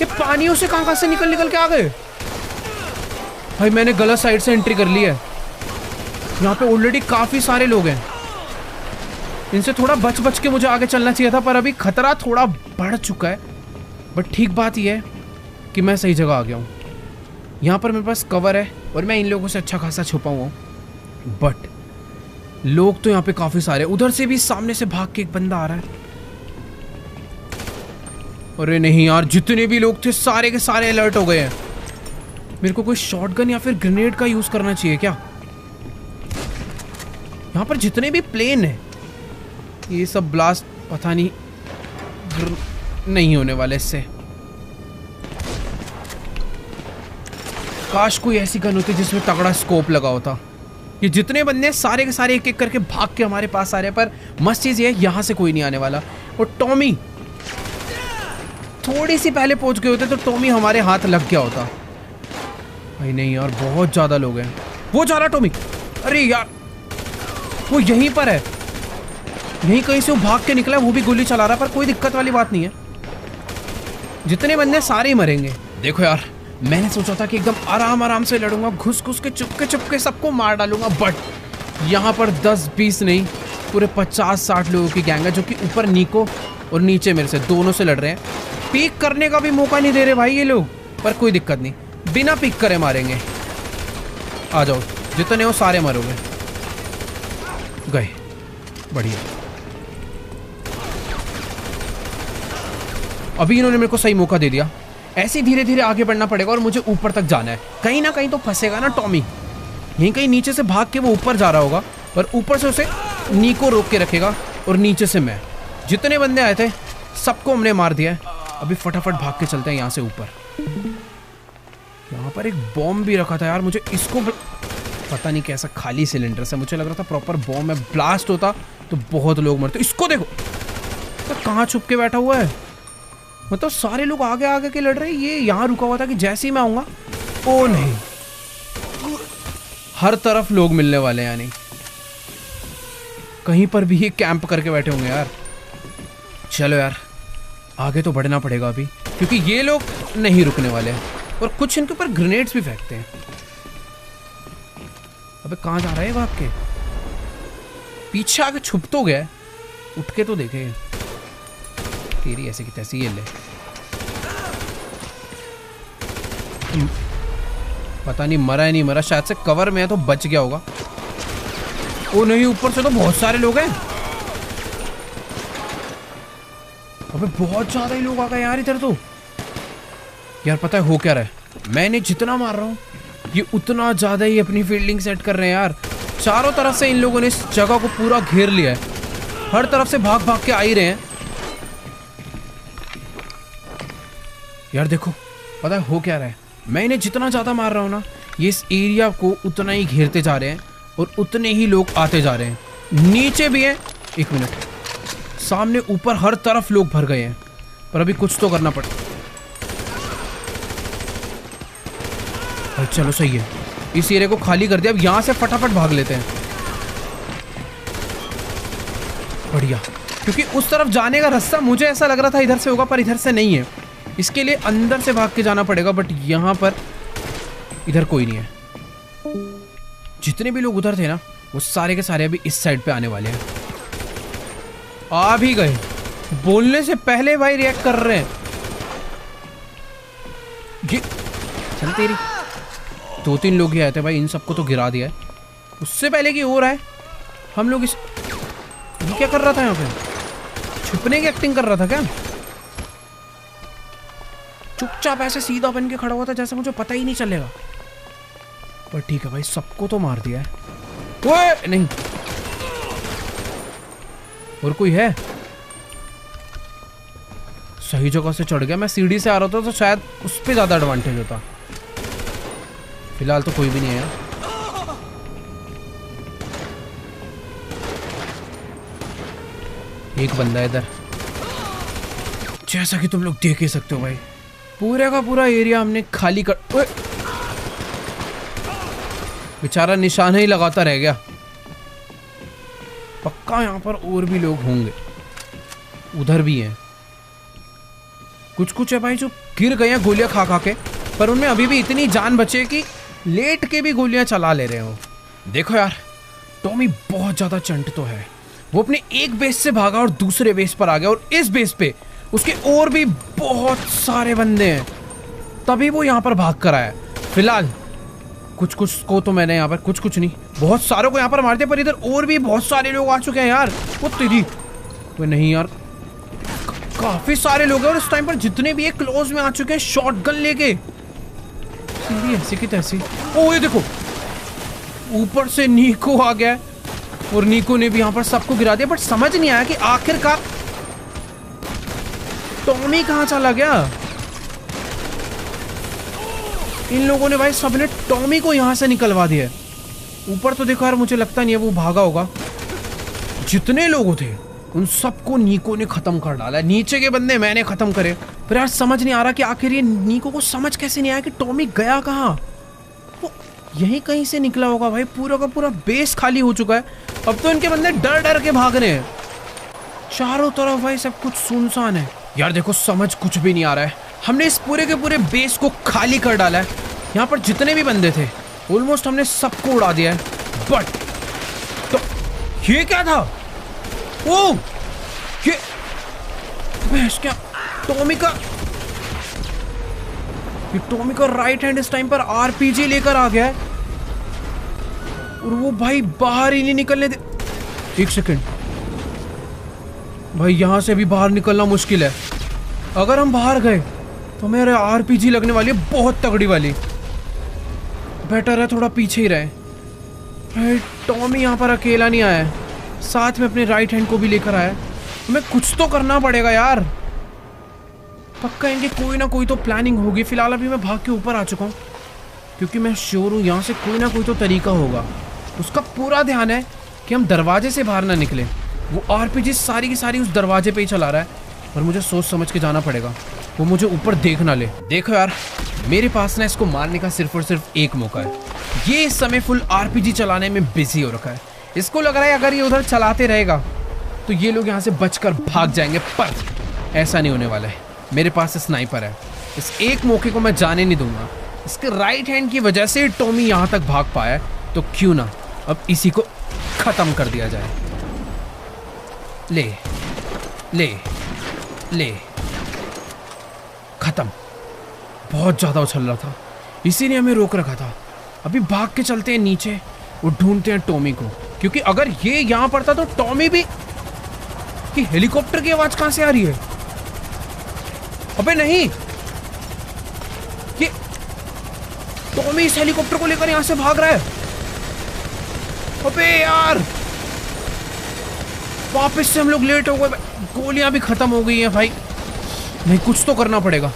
ये पानियों से कहाँ से निकल के आ गए भाई। मैंने गलत साइड से एंट्री कर ली है। यहाँ पे ऑलरेडी काफी सारे लोग हैं। इनसे थोड़ा बच बच के मुझे आगे चलना चाहिए था, पर अभी खतरा थोड़ा बढ़ चुका है। बट ठीक बात यह है कि मैं सही जगह आ गया हूँ। यहाँ पर मेरे पास कवर है और मैं इन लोगों से अच्छा खासा छुपा हुआ हूँ। बट लोग तो यहाँ पे काफी सारे, उधर से भी सामने से भाग के एक बंदा आ रहा है। अरे नहीं यार, जितने भी लोग थे सारे के सारे अलर्ट हो गए हैं। मेरे को कोई शॉटगन या फिर ग्रेनेड का यूज करना चाहिए क्या? यहाँ पर जितने भी प्लेन है ये सब ब्लास्ट पता नहीं होने वाले इससे। काश कोई ऐसी गन होती जिसमें तगड़ा स्कोप लगा होता। ये जितने बंदे सारे के सारे एक एक करके भाग के हमारे पास आ रहे हैं, पर मस्त चीज ये है यहाँ से कोई नहीं आने वाला। और टॉमी थोड़ी सी पहले पहुंच गए होते तो टॉमी हमारे हाथ लग गया होता। भाई नहीं यार, बहुत ज्यादा लोग हैं। वो जा रहा टॉमी। अरे यार वो यहीं पर है, यहीं कहीं से वो भाग के निकला है, वो भी गोली चला रहा है। पर कोई दिक्कत वाली बात नहीं है, जितने बंदे सारे ही मरेंगे। देखो यार, मैंने सोचा था कि एकदम आराम आराम से लड़ूंगा, घुस घुस के चुपके चुपके सबको मार डालूंगा। बट यहाँ पर 10-20 नहीं, पूरे 50-60 लोगों की गैंग है, जो कि ऊपर निको और नीचे मेरे से दोनों से लड़ रहे हैं। पीक करने का भी मौका नहीं दे रहे भाई ये लोग। पर कोई दिक्कत नहीं, बिना पीक करे मारेंगे। आ जाओ, जितने हो सारे मरोगे। गए, बढ़िया। अभी इन्होंने मेरे को सही मौका दे दिया। ऐसे धीरे धीरे आगे बढ़ना पड़ेगा और मुझे ऊपर तक जाना है। कहीं ना कहीं तो फंसेगा ना टॉमी। यहीं कहीं नीचे से भाग के वो ऊपर जा रहा होगा, पर ऊपर से उसे निको रोक के रखेगा और नीचे से मैं। जितने बंदे आए थे सबको हमने मार दिया है। अभी फटाफट भाग के चलते हैं यहाँ से ऊपर। यहाँ पर एक बॉम्ब भी रखा था यार, मुझे इसको पता नहीं कैसा खाली सिलेंडर से, मुझे लग रहा था प्रॉपर बॉम्ब है। ब्लास्ट होता तो बहुत लोग मरते। इसको देखो तो कहाँ छुप के बैठा हुआ है। मतलब सारे लोग आगे आगे के लड़ रहे हैं, ये यहाँ रुका हुआ था कि जैसे ही मैं आऊंगा, ओ नहीं, हर तरफ लोग मिलने वाले हैं। यानी कहीं पर भी ये कैंप करके बैठे होंगे यार। चलो यार, आगे तो बढ़ना पड़ेगा अभी, क्योंकि ये लोग नहीं रुकने वाले हैं। और कुछ इनके ऊपर ग्रेनेड्स भी फेंकते हैं। अबे कहाँ जा रहा है भाग के? पीछे आके छुप तो गया, उठ के तो देखे। तेरी ऐसे की तैसी, ये ले। पता नहीं मरा है नहीं मरा, शायद से कवर में है तो बच गया होगा। ओ नहीं, ऊपर से तो बहुत सारे लोग हैं। अबे बहुत ज्यादा ही लोग आ गए यार इधर तो। यार पता है हो क्या रहा है, मैंने जितना मार रहा हूँ ये उतना ज्यादा ही अपनी फील्डिंग सेट कर रहे हैं यार। चारों तरफ से इन लोगों ने इस जगह को पूरा घेर लिया है, हर तरफ से भाग भाग के आ ही रहे हैं। यार देखो पता है हो क्या रहा है, मैं इन्हें जितना ज्यादा मार रहा हूँ ना, ये इस एरिया को उतना ही घेरते जा रहे हैं और उतने ही लोग आते जा रहे हैं। नीचे भी हैं, एक मिनट, सामने ऊपर हर तरफ लोग भर गए हैं। पर अभी कुछ तो करना पड़ता। चलो सही है, इस एरिया को खाली कर दिया। अब यहाँ से फटाफट भाग लेते हैं। बढ़िया, क्योंकि उस तरफ जाने का रास्ता मुझे ऐसा लग रहा था इधर से होगा, पर इधर से नहीं है। इसके लिए अंदर से भाग के जाना पड़ेगा। बट यहाँ पर इधर कोई नहीं है। जितने भी लोग उधर थे ना, वो सारे के सारे अभी इस साइड पे आने वाले हैं। आ भी गए, बोलने से पहले भाई रिएक्ट कर रहे हैं। ये चल तेरी, 2-3 लोग ही आए थे भाई, इन सबको तो गिरा दिया है। उससे पहले की हो रहा है हम लोग। ये क्या कर रहा था यहाँ पे? छुपने की एक्टिंग कर रहा था क्या? चुपचाप ऐसे सीधा बन के खड़ा हुआ था जैसे मुझे पता ही नहीं चलेगा। पर ठीक है भाई, सबको तो मार दिया है। ओए नहीं, और कोई है? सही जगह से चढ़ गया। मैं सीढ़ी से आ रहा था तो शायद उस पर ज्यादा एडवांटेज होता। फिलहाल तो कोई भी नहीं है। एक बंदा इधर, जैसा कि तुम लोग देख ही सकते हो भाई, पूरे का पूरा एरिया हमने खाली कर। बेचारा निशान ही लगाता रह गया। पक्का यहाँ पर और भी लोग होंगे, उधर भी हैं। कुछ कुछ है भाई जो गिर गए हैं गोलियां खा खा के, पर उनमें अभी भी इतनी जान बचे कि लेट के भी गोलियां चला ले रहे हो। देखो यार, टॉमी बहुत ज्यादा चंट तो है, वो अपने एक बेस से भागा और दूसरे बेस पर आ गया, और इस बेस पे उसके और भी बहुत सारे बंदे हैं, तभी वो यहाँ पर भाग कर आया। फिलहाल कुछ कुछ को तो मैंने यहाँ पर कुछ नहीं, बहुत सारों को यहाँ पर मार दिया, पर इधर और भी बहुत सारे लोग आ चुके हैं यार। वो तेरी तो नहीं यार, काफी सारे लोग हैं, और इस टाइम पर जितने भी क्लोज में आ चुके हैं शॉटगन लेके, ऐसी की तैसी। ओ ये देखो, ऊपर से नीको आ गया, और नीको ने भी यहाँ पर सबको गिरा दिया, बट समझ नहीं आया कि आखिरकार टॉमी कहाँ चला गया। इन लोगों ने भाई सबने टॉमी को यहाँ से निकलवा दिया। ऊपर तो देखो यार, मुझे लगता नहीं है वो भागा होगा। जितने लोग थे उन सबको नीको ने खत्म कर डाला। नीचे के बंदे मैंने खत्म करे, पर यार समझ नहीं आ रहा कि आखिर ये नीको को समझ कैसे नहीं आया कि टॉमी गया कहाँ। वो यहीं कहीं से निकला होगा भाई। पूरा का पूरा बेस खाली हो चुका है। अब तो इनके बंदे डर डर के भाग रहे हैं। चारों तरफ भाई सब कुछ सुनसान है यार। देखो समझ कुछ भी नहीं आ रहा है। हमने इस पूरे के पूरे बेस को खाली कर डाला है। यहाँ पर जितने भी बंदे थे ऑलमोस्ट हमने सबको उड़ा दिया है। बट तो ये क्या था? ओ ये क्या टॉमी का राइट हैंड इस टाइम पर आरपीजी लेकर आ गया है, और वो भाई बाहर ही नहीं निकलने दे। एक सेकंड भाई, यहां से भी बाहर निकलना मुश्किल है। अगर हम बाहर गए तो मेरे आरपीजी लगने वाली है बहुत तगड़ी वाली। बेटर है थोड़ा पीछे ही रहे। भाई टॉमी यहाँ पर अकेला नहीं आया है, साथ में अपने राइट हैंड को भी लेकर आया। हमें कुछ तो करना पड़ेगा यार। पक्का इनकी कोई ना कोई तो प्लानिंग होगी। फिलहाल अभी मैं भाग के ऊपर आ चुका हूँ, क्योंकि मैं श्योर हूँ यहाँ से कोई ना कोई तो तरीका होगा। उसका पूरा ध्यान है कि हम दरवाजे से बाहर ना निकले। वो आरपीजी सारी की सारी उस दरवाजे पे ही चला रहा है, पर मुझे सोच समझ के जाना पड़ेगा, वो मुझे ऊपर देख ना ले। देखो यार, मेरे पास ना इसको मारने का सिर्फ और सिर्फ एक मौका है। ये इस समय फुल आरपीजी चलाने में बिजी हो रखा है। इसको लग रहा है अगर ये उधर चलाते रहेगा तो ये लोग यहाँ से बचकर भाग जाएंगे, पर ऐसा नहीं होने वाला है। मेरे पास स्नाइपर है। इस एक मौके को मैं जाने नहीं दूंगा। इसके राइट हैंड की वजह से टॉमी यहाँ तक भाग पाया है, तो क्यों ना अब इसी को खत्म कर दिया जाए। ले ले ले, खत्म। बहुत ज्यादा उछल रहा था, इसी ने हमें रोक रखा था। अभी भाग के चलते हैं नीचे और ढूंढते हैं टॉमी को, क्योंकि अगर ये यहां पर था तो टॉमी भी। कि हेलीकॉप्टर की आवाज कहां से आ रही है? अबे नहीं, ये टॉमी इस हेलीकॉप्टर को लेकर यहां से भाग रहा है। अबे यार, वापस से हम लोग लेट हो गए। गोलियां भी खत्म हो गई हैं भाई। नहीं, कुछ तो करना पड़ेगा।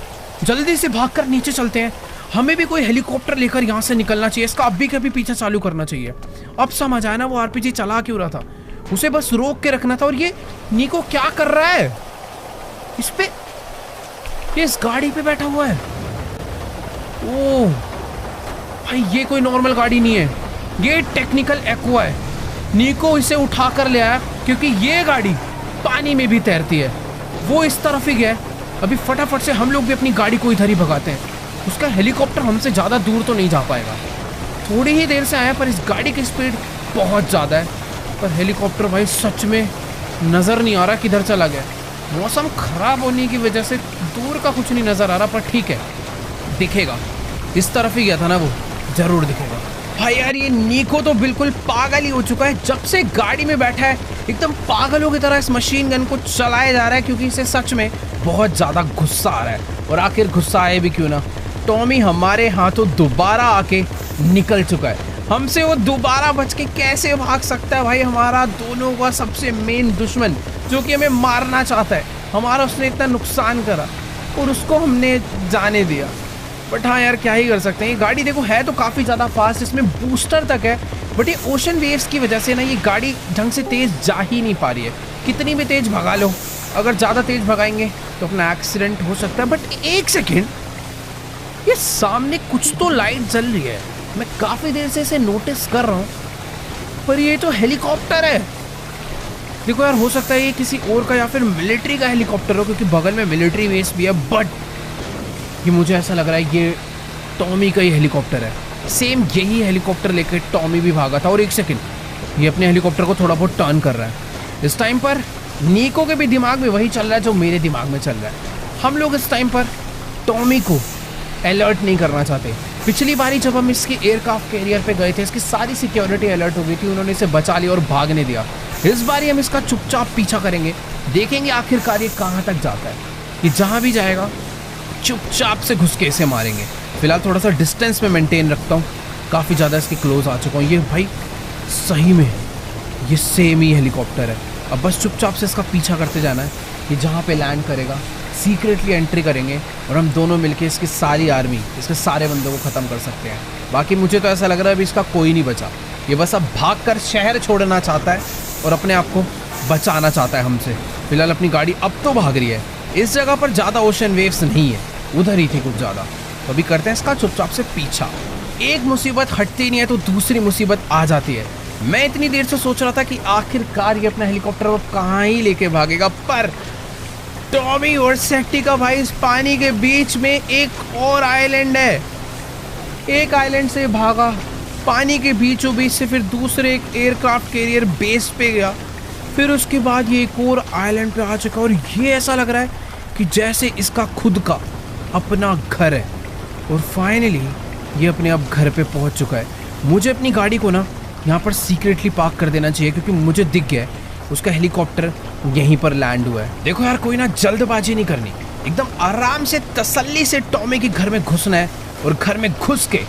जल्दी से भागकर नीचे चलते हैं। हमें भी कोई हेलीकॉप्टर लेकर यहाँ से निकलना चाहिए। इसका अभी कभी पीछा चालू करना चाहिए। अब समझ आया ना वो आरपीजी चला क्यों रहा था। उसे बस रोक के रखना था। और ये नीको क्या कर रहा है? इस पे, ये इस गाड़ी पे बैठा हुआ है। ओह भाई, ये कोई नॉर्मल गाड़ी नहीं है, ये टेक्निकल एक्वा है। नीको इसे उठा कर ले आया क्योंकि ये गाड़ी पानी में भी तैरती है। वो इस तरफ ही गया। अभी फटाफट से हम लोग भी अपनी गाड़ी को इधर ही भगाते हैं। उसका हेलीकॉप्टर हमसे ज़्यादा दूर तो नहीं जा पाएगा। थोड़ी ही देर से आया, पर इस गाड़ी की स्पीड बहुत ज़्यादा है। पर हेलीकॉप्टर भाई सच में नज़र नहीं आ रहा किधर चला गया। मौसम ख़राब होने की वजह से दूर का कुछ नहीं नज़र आ रहा, पर ठीक है, दिखेगा। इस तरफ ही गया था ना वो, ज़रूर दिखेगा। भाई यार, ये नीको तो बिल्कुल पागल ही हो चुका है। जब से गाड़ी में बैठा है एकदम पागलों की तरह इस मशीन गन को चलाया जा रहा है, क्योंकि इसे सच में बहुत ज़्यादा गुस्सा आ रहा है। और आखिर गुस्सा आए भी क्यों ना, टॉमी हमारे हाथों दोबारा आके निकल चुका है। हमसे वो दोबारा बच के कैसे भाग सकता है भाई? हमारा दोनों का सबसे मेन दुश्मन, जो कि हमें मारना चाहता है, हमारा उसने इतना नुकसान करा और उसको हमने जाने दिया। बट हाँ यार, क्या ही कर सकते हैं। ये गाड़ी देखो है तो काफ़ी ज़्यादा फास्ट, इसमें बूस्टर तक है, बट ये ओशन वेव्स की वजह से ना ये गाड़ी ढंग से तेज़ जा ही नहीं पा रही है। कितनी भी तेज़ भगा लो, अगर ज़्यादा तेज़ भगाएंगे तो अपना एक्सीडेंट हो सकता है। बट एक सेकेंड, ये सामने कुछ तो लाइट जल रही है। मैं काफ़ी देर से इसे नोटिस कर रहा हूँ, पर ये तो हेलीकॉप्टर है। देखो यार, हो सकता है ये किसी और का या फिर मिलिट्री का हेलीकॉप्टर हो, क्योंकि बगल में मिलिट्री बेस भी है। बट ये मुझे ऐसा लग रहा है ये टॉमी का ही हेलीकॉप्टर है। सेम यही हेलीकॉप्टर लेकर टॉमी भी भागा था। और एक सेकंड, ये अपने हेलीकॉप्टर को थोड़ा बहुत टर्न कर रहा है। इस टाइम पर नीको के भी दिमाग में वही चल रहा है जो मेरे दिमाग में चल रहा है। हम लोग इस टाइम पर टॉमी को अलर्ट नहीं करना चाहते। पिछली बारी जब हम इसके एयरक्राफ्ट कैरियर पे गए थे, इसकी सारी सिक्योरिटी अलर्ट हो गई थी, उन्होंने इसे बचा लिया और भागने दिया। इस बारी हम इसका चुपचाप पीछा करेंगे, देखेंगे आखिरकार ये कहाँ तक जाता है। ये जहाँ भी जाएगा चुपचाप से घुस के इसे मारेंगे। फिलहाल थोड़ा सा डिस्टेंस में मेंटेन रखता हूँ, काफ़ी ज़्यादा इसके क्लोज आ चुका हूँ। ये भाई सही में ये सेम ही हेलीकॉप्टर है। अब बस चुपचाप से इसका पीछा करते जाना है। ये जहाँ पे लैंड करेगा सीक्रेटली एंट्री करेंगे और हम दोनों मिलके इसकी सारी आर्मी, इसके सारे बंदों को ख़त्म कर सकते हैं। बाकी मुझे तो ऐसा लग रहा है अभी इसका कोई नहीं बचा। ये बस अब भागकर शहर छोड़ना चाहता है और अपने आप को बचाना चाहता है हमसे। फिलहाल अपनी गाड़ी अब तो भाग रही है। इस जगह पर ज़्यादा ओशन वेव्स नहीं है, उधर ही थी कुछ ज़्यादा। तो अभी करते हैं इसका चुपचाप से पीछा। एक मुसीबत हटती नहीं है तो दूसरी मुसीबत आ जाती है। मैं इतनी देर से सोच रहा था कि आखिरकार ये अपना हेलीकॉप्टर वो कहाँ ही लेके भागेगा, पर टॉमी और सेट्टी का भाई इस पानी के बीच में एक और आइलैंड है। एक आइलैंड से भागा, पानी के बीचों बीच से फिर दूसरे एक एयरक्राफ्ट कैरियर बेस पे गया, फिर उसके बाद ये एक और आइलैंड पे आ चुका। और ये ऐसा लग रहा है कि जैसे इसका खुद का अपना घर है। और फाइनली ये अपने अब घर पे पहुंच चुका है। मुझे अपनी गाड़ी को ना यहाँ पर सीक्रेटली पार्क कर देना चाहिए, क्योंकि मुझे दिख गया है उसका हेलीकॉप्टर यहीं पर लैंड हुआ है। देखो यार, कोई ना जल्दबाजी नहीं करनी, एकदम आराम से तसल्ली से टॉमी के घर में घुसना है और घर में घुस के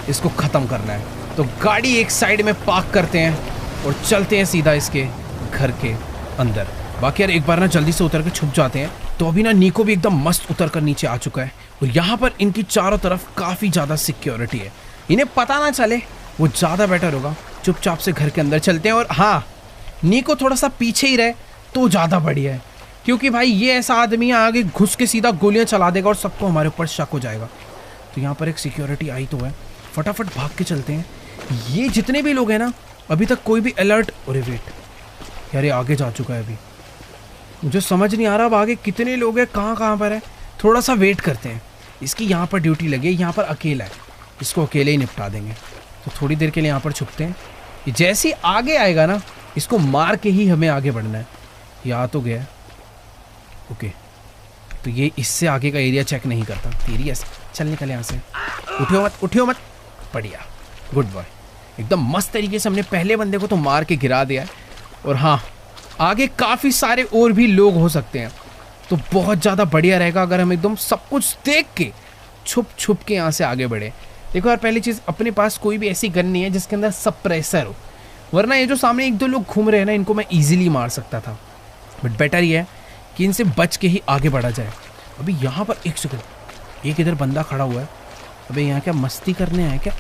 इसको ख़त्म करना है। तो गाड़ी एक साइड में पार्क करते हैं और चलते हैं सीधा इसके घर के अंदर। बाकी यार एक बार ना जल्दी से उतर के छुप जाते हैं। तो अभी ना नीको भी एकदम मस्त उतर कर नीचे आ चुका है और यहाँ पर इनकी चारों तरफ काफ़ी ज़्यादा सिक्योरिटी है, इन्हें पता ना चले वो ज़्यादा बेटर होगा। चुपचाप से घर के अंदर चलते हैं। और हाँ, नीको थोड़ा सा पीछे ही रहे तो ज़्यादा बढ़िया है, क्योंकि भाई ये ऐसा आदमी है आगे घुस के सीधा गोलियां चला देगा और सबको हमारे ऊपर शक हो जाएगा। तो यहाँ पर एक सिक्योरिटी आई तो है, फटाफट भाग के चलते हैं। ये जितने भी लोग हैं ना, अभी तक कोई भी अलर्ट। अरे वेट यार, ये आगे जा चुका है। अभी मुझे समझ नहीं आ रहा अब आगे कितने लोग हैं, कहाँ पर है। थोड़ा सा वेट करते हैं। इसकी यहाँ पर ड्यूटी लगी है, यहाँ पर अकेला है, इसको अकेले ही निपटा देंगे। तो थोड़ी देर के लिए यहाँ पर छुपते हैं। ये जैसे ही आगे आएगा ना, इसको मार के ही हमें आगे बढ़ना है। ये आ तो गया, ओके। तो ये इससे आगे का एरिया चेक नहीं करता। तेरी ऐसे चल निकल यहाँ से, उठियो मत। बढ़िया, गुड बॉय। एकदम मस्त तरीके से हमने पहले बंदे को तो मार के गिरा दिया है। और हाँ, आगे काफ़ी सारे और भी लोग हो सकते हैं, तो बहुत ज़्यादा बढ़िया रहेगा अगर हम एकदम सब कुछ देख के छुप के यहाँ से आगे बढ़े। देखो यार, पहली चीज़, अपने पास कोई भी ऐसी गन नहीं है जिसके अंदर सप्रेसर हो, वरना ये जो सामने एक दो लोग घूम रहे हैं ना, इनको मैं इजीली मार सकता था। बट बेटर ये है कि इनसे बच के ही आगे बढ़ा जाए। अभी यहाँ पर एक सेकंड, एक इधर बंदा खड़ा हुआ है। अबे यहाँ क्या मस्ती करने आया क्या?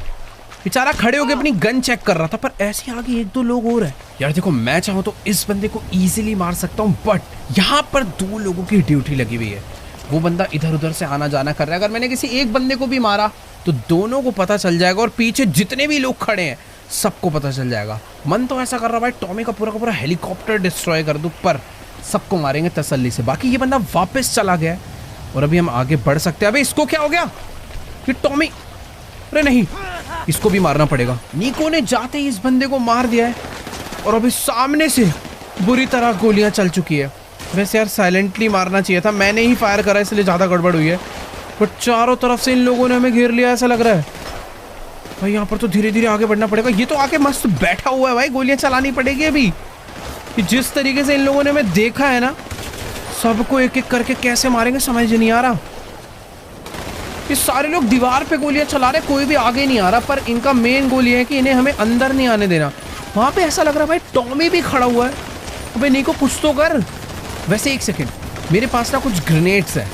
बेचारा खड़े होकर अपनी गन चेक कर रहा था, पर ऐसे आगे एक दो लोग और हैं। यार देखो, मैं चाहूँ तो इस बंदे को इजीली मार सकता हूँ, बट यहाँ पर दो लोगों की ड्यूटी लगी हुई है। वो बंदा इधर उधर से आना जाना कर रहा है। अगर मैंने किसी एक बंदे को भी मारा तो दोनों को पता चल जाएगा और पीछे जितने भी लोग खड़े हैं सबको पता चल जाएगा। मन तो ऐसा कर रहा भाई, टॉमी का पूरा हेलीकॉप्टर डिस्ट्रॉय कर दूं, पर सबको मारेंगे तसल्ली से। बाकी ये बंदा वापस चला गया और अभी हम आगे बढ़ सकते हैं। अबे इसको क्या हो गया? ये टॉमी, अरे नहीं, इसको भी मारना पड़ेगा। नीको ने जाते ही इस बंदे को मार दिया है और अभी सामने से बुरी तरह गोलियां चल चुकी है। वैसे यार साइलेंटली मारना चाहिए था, मैंने ही फायर करा इसलिए ज़्यादा गड़बड़ हुई है। बट चारों तरफ से इन लोगों ने हमें घेर लिया ऐसा लग रहा है भाई। यहाँ पर तो धीरे धीरे आगे बढ़ना पड़ेगा। ये तो आके मस्त बैठा हुआ है भाई, गोलियां चलानी पड़ेगी अभी। कि जिस तरीके से इन लोगों ने हमें देखा है ना, सबको एक एक करके कैसे मारेंगे समझ नहीं आ रहा। ये सारे लोग दीवार पे गोलियां चला रहे, कोई भी आगे नहीं आ रहा, पर इनका मेन गोल ये है कि इन्हें हमें अंदर नहीं आने देना। वहाँ पे ऐसा लग रहा है भाई टॉमी भी खड़ा हुआ है। अबे नीको कुछ तो कर। वैसे एक सेकेंड, मेरे पास ना कुछ ग्रेनेड्स है,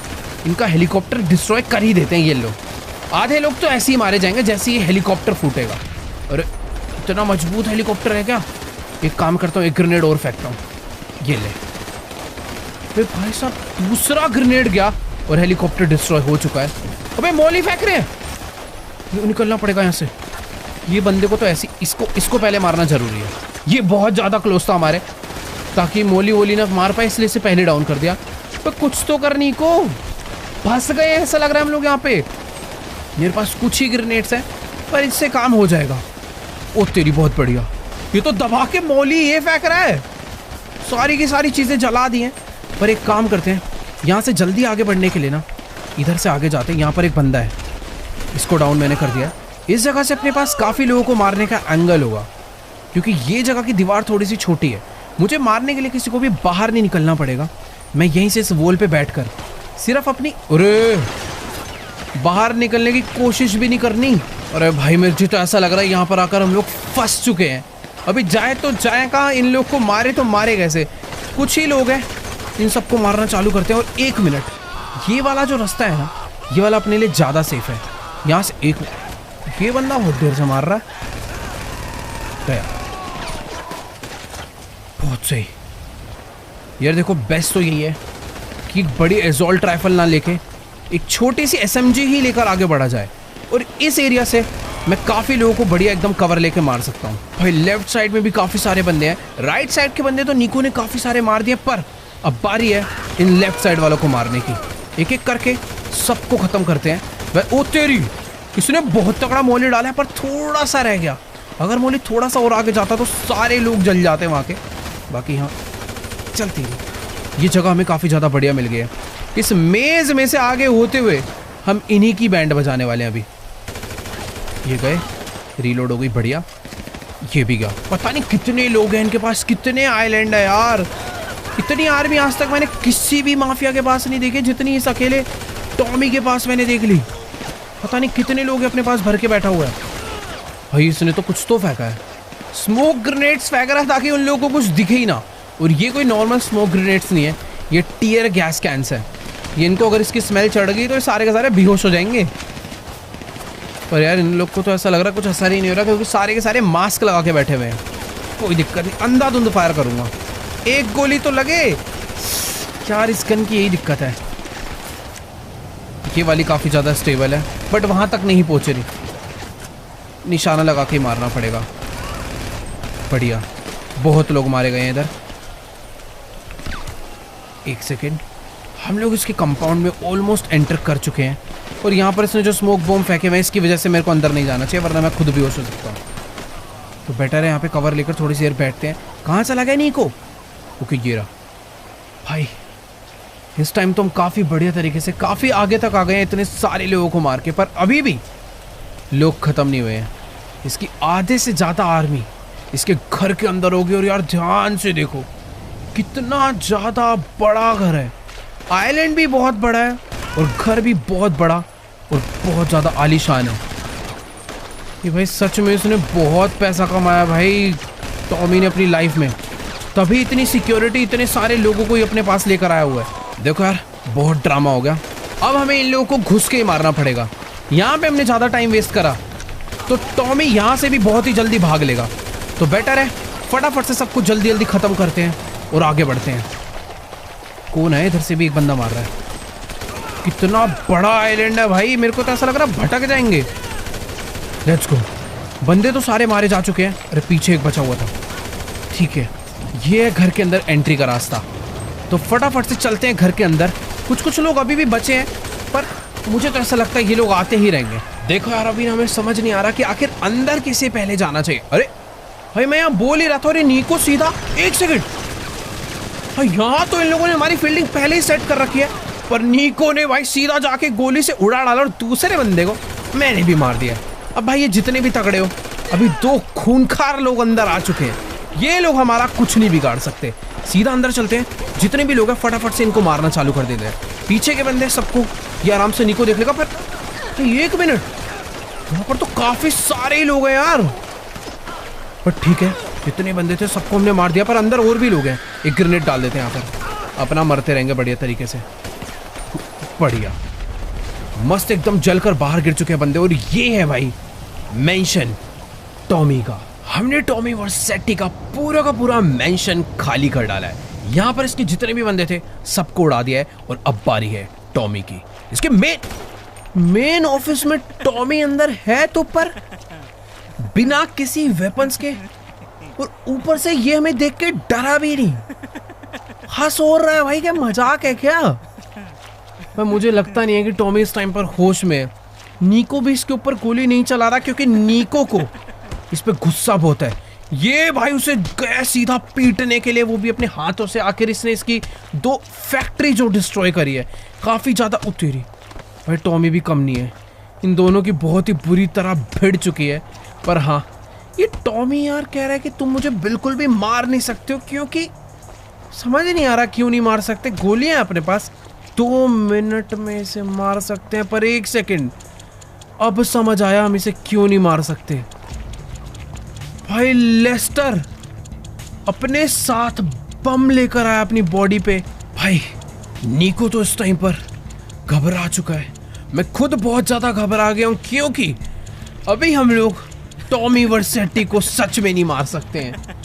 इनका हेलीकॉप्टर डिस्ट्रॉय कर ही देते हैं ये लोग। आधे लोग तो ऐसे ही मारे जाएंगे जैसे ये हेलीकॉप्टर फूटेगा। अरे इतना मजबूत हेलीकॉप्टर है क्या? एक काम करता हूँ, एक ग्रेनेड और फेंकता हूँ। ये ले। अबे भाई साहब, दूसरा ग्रेनेड गया और हेलीकॉप्टर डिस्ट्रॉय हो चुका है। अबे मौली फेंक रहे हैं, निकलना पड़ेगा यहाँ से। ये बंदे को तो ऐसी इसको पहले मारना जरूरी है। ये बहुत ज़्यादा क्लोज था हमारे, ताकि मोली वोली ना मार पाए, इसलिए इसे पहले डाउन कर दिया। तो कुछ तो करनी को फंस गए ऐसा लग रहा है हम लोग यहाँ पे। मेरे पास कुछ ही ग्रेनेड्स हैं, पर इससे काम हो जाएगा। ओ तेरी, बहुत बढ़िया। ये तो दबा के मौली ये फेंक रहा है। सारी की सारी चीज़ें जला दी हैं। पर एक काम करते हैं, यहाँ से जल्दी आगे बढ़ने के लिए ना इधर से आगे जाते हैं। यहाँ पर एक बंदा है, इसको डाउन मैंने कर दिया। इस जगह से अपने पास काफ़ी लोगों को मारने का एंगल होगा, क्योंकि ये जगह की दीवार थोड़ी सी छोटी है। मुझे मारने के लिए किसी को भी बाहर नहीं निकलना पड़ेगा। मैं यहीं से इस वॉल पे बैठकर सिर्फ अपनी बाहर निकलने की कोशिश भी नहीं करनी। अरे भाई मुझे तो ऐसा लग रहा है यहाँ पर आकर हम लोग फंस चुके हैं। अभी जाए तो जाए कहाँ, इन लोग को मारे तो मारे कैसे। कुछ ही लोग हैं, इन सबको मारना चालू करते हैं। और 1 मिनट, ये वाला जो रास्ता है ना, ये वाला अपने लिए ज़्यादा सेफ है। यहाँ से ये बंदा बहुत देर से मार रहा है। बहुत सही यार। देखो बेस्ट तो यही है कि एक बड़ी एसॉल्ट राइफल ना लेके एक छोटी सी SMG ही लेकर आगे बढ़ा जाए, और इस एरिया से मैं काफ़ी लोगों को बढ़िया एकदम कवर लेके मार सकता हूँ। भाई लेफ्ट साइड में भी काफ़ी सारे बंदे हैं, राइट साइड के बंदे तो निको ने काफ़ी सारे मार दिए, पर अब बारी है इन लेफ्ट साइड वालों को मारने की। एक एक करके सबको ख़त्म करते हैं। भाई ओ तेरी, इसने बहुत तगड़ा मोली डाला है, पर थोड़ा सा रह गया। अगर मोली थोड़ा सा और आगे जाता तो सारे लोग जल जाते वहाँ के। बाकी हाँ चलती है। ये जगह हमें काफ़ी ज़्यादा बढ़िया मिल गई है। इस मेज़ में से आगे होते हुए हम इन्हीं की बैंड बजाने वाले हैं। अभी ये गए, रीलोड हो गई, बढ़िया। ये भी गया। पता नहीं कितने लोग हैं इनके पास, कितने आइलैंड है यार। इतनी आर्मी आज तक मैंने किसी भी माफिया के पास नहीं देखी जितनी इस अकेले टॉमी के पास मैंने देख ली। पता नहीं कितने लोग अपने पास भर के बैठा हुआ है। भाई इसने तो कुछ तो फेंका है, स्मोक ग्रेनेड्स फेंक रहा है ताकि उन लोगों को कुछ दिखे ही ना। और ये कोई नॉर्मल स्मोक ग्रेनेड्स नहीं है, ये टीयर गैस कैंस है। ये इनको अगर इसकी स्मेल चढ़ गई तो ये सारे के सारे बेहोश हो जाएंगे। पर यार इन लोग को तो ऐसा लग रहा है कुछ असर ही नहीं हो रहा, क्योंकि सारे के सारे मास्क लगा के बैठे हुए हैं। कोई दिक्कत नहीं, अंधाधुंध फायर करूंगा, एक गोली तो लगे यार। इस गन की यही दिक्कत है, ये वाली काफ़ी ज़्यादा स्टेबल है, बट वहाँ तक नहीं पहुँच रही। निशाना लगा के मारना पड़ेगा। बढ़िया, बहुत लोग मारे गए हैं इधर। एक सेकेंड, हम लोग इसके कंपाउंड में ऑलमोस्ट एंटर कर चुके हैं। और यहाँ पर इसने जो स्मोक बॉम्ब फेंके हुए हैं, इसकी वजह से मेरे को अंदर नहीं जाना चाहिए, वरना मैं खुद भी होश हो सकता हूँ। तो बेटर है यहाँ पे कवर लेकर थोड़ी सी देर बैठते हैं। कहाँ चला गया नीको? ओके ये रहा। भाई इस टाइम तो हम काफ़ी बढ़िया तरीके से काफ़ी आगे तक आ गए हैं इतने सारे लोगों को मार के, पर अभी भी लोग ख़त्म नहीं हुए हैं। इसकी आधे से ज़्यादा आर्मी इसके घर के अंदर होगी। और यार ध्यान से देखो कितना ज़्यादा बड़ा घर है। आइलैंड भी बहुत बड़ा है और घर भी बहुत बड़ा और बहुत ज़्यादा आलीशान है। ये भाई सच में इसने बहुत पैसा कमाया भाई टॉमी ने अपनी लाइफ में, तभी इतनी सिक्योरिटी इतने सारे लोगों को ही अपने पास लेकर आया हुआ है। देखो यार बहुत ड्रामा हो गया। अब हमें इन लोगों को घुस के ही मारना पड़ेगा। यहाँ पे हमने ज़्यादा टाइम वेस्ट करा तो टॉमी यहाँ से भी बहुत ही जल्दी भाग लेगा। तो बेटर है फटाफट से सब कुछ जल्दी जल्दी ख़त्म करते हैं और आगे बढ़ते हैं। कौन है? इधर से भी एक बंदा मार रहा है। कितना बड़ा आइलैंड है भाई, मेरे को तो ऐसा लग रहा है भटक जाएंगे। Let's go. बंदे तो सारे मारे जा चुके हैं। अरे पीछे एक बचा हुआ था। ठीक है, ये है घर के अंदर एंट्री का रास्ता। तो फटाफट से चलते हैं घर के अंदर। कुछ लोग अभी भी बचे हैं, पर मुझे तो ऐसा लगता है ये लोग आते ही रहेंगे। देखो यार अभी हमें समझ नहीं आ रहा कि आखिर अंदर किसे पहले जाना चाहिए। अरे भाई मैं यहाँ बोल ही रहा था। अरे नीको सीधा, एक सेकंड, यहाँ तो इन लोगों ने हमारी फील्डिंग पहले ही सेट कर रखी है, पर नीको ने भाई सीधा जाके गोली से उड़ा डाला और दूसरे बंदे को मैंने भी मार दिया। अब भाई ये जितने भी तगड़े हो, अभी 2 खूंखार लोग अंदर आ चुके हैं। ये लोग हमारा कुछ नहीं बिगाड़ सकते। सीधा अंदर चलते हैं, जितने भी लोग हैं फटाफट से इनको मारना चालू कर देते हैं। पीछे के बंदे सबको ये आराम से नीको देख लेगा। पर 1 मिनट, यहाँ पर तो काफी सारे लोग हैं यार। पर ठीक है, जितने बंदे थे सबको हमने मार दिया, पर अंदर और भी लोग हैं। एक ग्रेनेड डाल देते हैं यहाँ पर, अपना मरते रहेंगे बढ़िया तरीके से। बढ़िया मस्त एकदम जलकर बाहर गिर चुके हैं बंदे। और ये है भाई मेंशन टॉमी का। हमने टॉमी वर्सेटी का पूरा मेंशन खाली कर डाला है। यहाँ पर इसके जितने भी बंदे थे सबको उड़ा दिया है। और अब बारी है टॉमी की। इसके मेन ऑफिस में टॉमी अंदर है तो पर बिना किसी वेपन्स के, और ऊपर से ये हमें देख के डरा भी नहीं, हंस हो रहा है भाई। क्या मजाक है क्या? पर मुझे लगता नहीं है कि टॉमी इस टाइम पर होश में है। नीको भी इसके ऊपर गोली नहीं चला रहा, क्योंकि नीको को इस पे गुस्सा बहुत है। ये भाई उसे गया सीधा पीटने के लिए, वो भी अपने हाथों से। आखिर इसने इसकी 2 फैक्ट्री जो डिस्ट्रॉय करी है, काफ़ी ज़्यादा उतेरी। भाई टॉमी भी कम नहीं है, इन दोनों की बहुत ही बुरी तरह भिड़ चुकी है। पर हाँ, ये टॉमी यार कह रहा है कि तुम मुझे बिल्कुल भी मार नहीं सकते हो, क्योंकि समझ नहीं आ रहा क्यों नहीं मार सकते। गोलियां हैं अपने पास, 2 मिनट में इसे मार सकते हैं, पर 1 सेकंड, अब समझ आया हम इसे क्यों नहीं मार सकते। भाई लेस्टर अपने साथ बम लेकर आया अपनी बॉडी पे। भाई नीको तो इस टाइम पर घबरा चुका है, मैं खुद बहुत ज्यादा घबरा गया हूं, क्योंकि अभी हम लोग टॉमी वर्सेटी को सच में नहीं मार सकते हैं।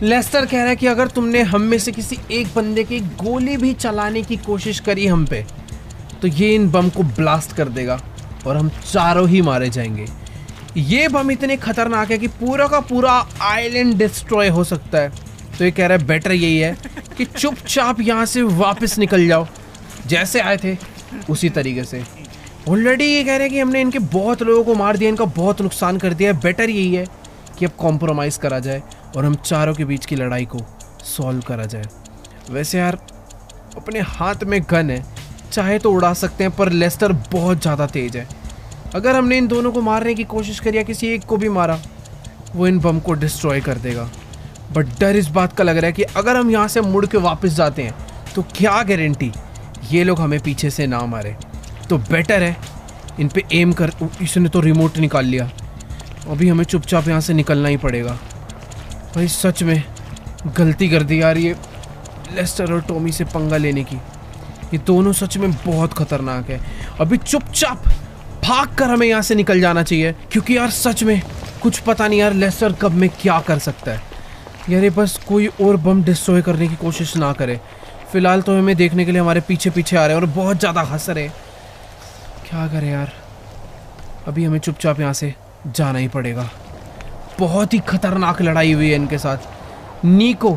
लेस्टर कह रहा है कि अगर तुमने हम में से किसी एक बंदे की गोली भी चलाने की कोशिश करी हम पे, तो ये इन बम को ब्लास्ट कर देगा और हम चारों ही मारे जाएंगे। ये बम इतने खतरनाक है कि पूरा का पूरा आइलैंड डिस्ट्रॉय हो सकता है। तो ये कह रहा है बेटर यही है कि चुपचाप यहाँ से वापस निकल जाओ, जैसे आए थे उसी तरीके से। ऑलरेडी ये कह रहे हैं कि हमने इनके बहुत लोगों को मार दिया, इनका बहुत नुकसान कर दिया है। बेटर यही है कि अब कॉम्प्रोमाइज़ करा जाए और हम चारों के बीच की लड़ाई को सॉल्व करा जाए। वैसे यार अपने हाथ में गन है, चाहे तो उड़ा सकते हैं, पर लेस्टर बहुत ज़्यादा तेज है। अगर हमने इन दोनों को मारने की कोशिश करी या किसी एक को भी मारा, वो इन बम को डिस्ट्रॉय कर देगा। बट डर इस बात का लग रहा है कि अगर हम यहाँ से मुड़ के वापस जाते हैं तो क्या गारंटी ये लोग हमें पीछे से ना मारे। तो बेटर है इन पे एम कर। इसने तो रिमोट निकाल लिया, अभी हमें चुपचाप यहाँ से निकलना ही पड़ेगा। भाई सच में गलती कर दी यार ये लेस्टर और टॉमी से पंगा लेने की। ये दोनों सच में बहुत खतरनाक है। अभी चुपचाप भाग कर हमें यहाँ से निकल जाना चाहिए, क्योंकि यार सच में कुछ पता नहीं यार लेस्टर कब में क्या कर सकता है। यार ये बस कोई और बम डिस्ट्रॉय करने की कोशिश ना करे। फिलहाल तो हमें देखने के लिए हमारे पीछे पीछे आ रहे हैं और बहुत ज़्यादा हंस रहे। क्या करें यार, अभी हमें चुपचाप यहाँ से जाना ही पड़ेगा। बहुत ही खतरनाक लड़ाई हुई है इनके साथ। नीको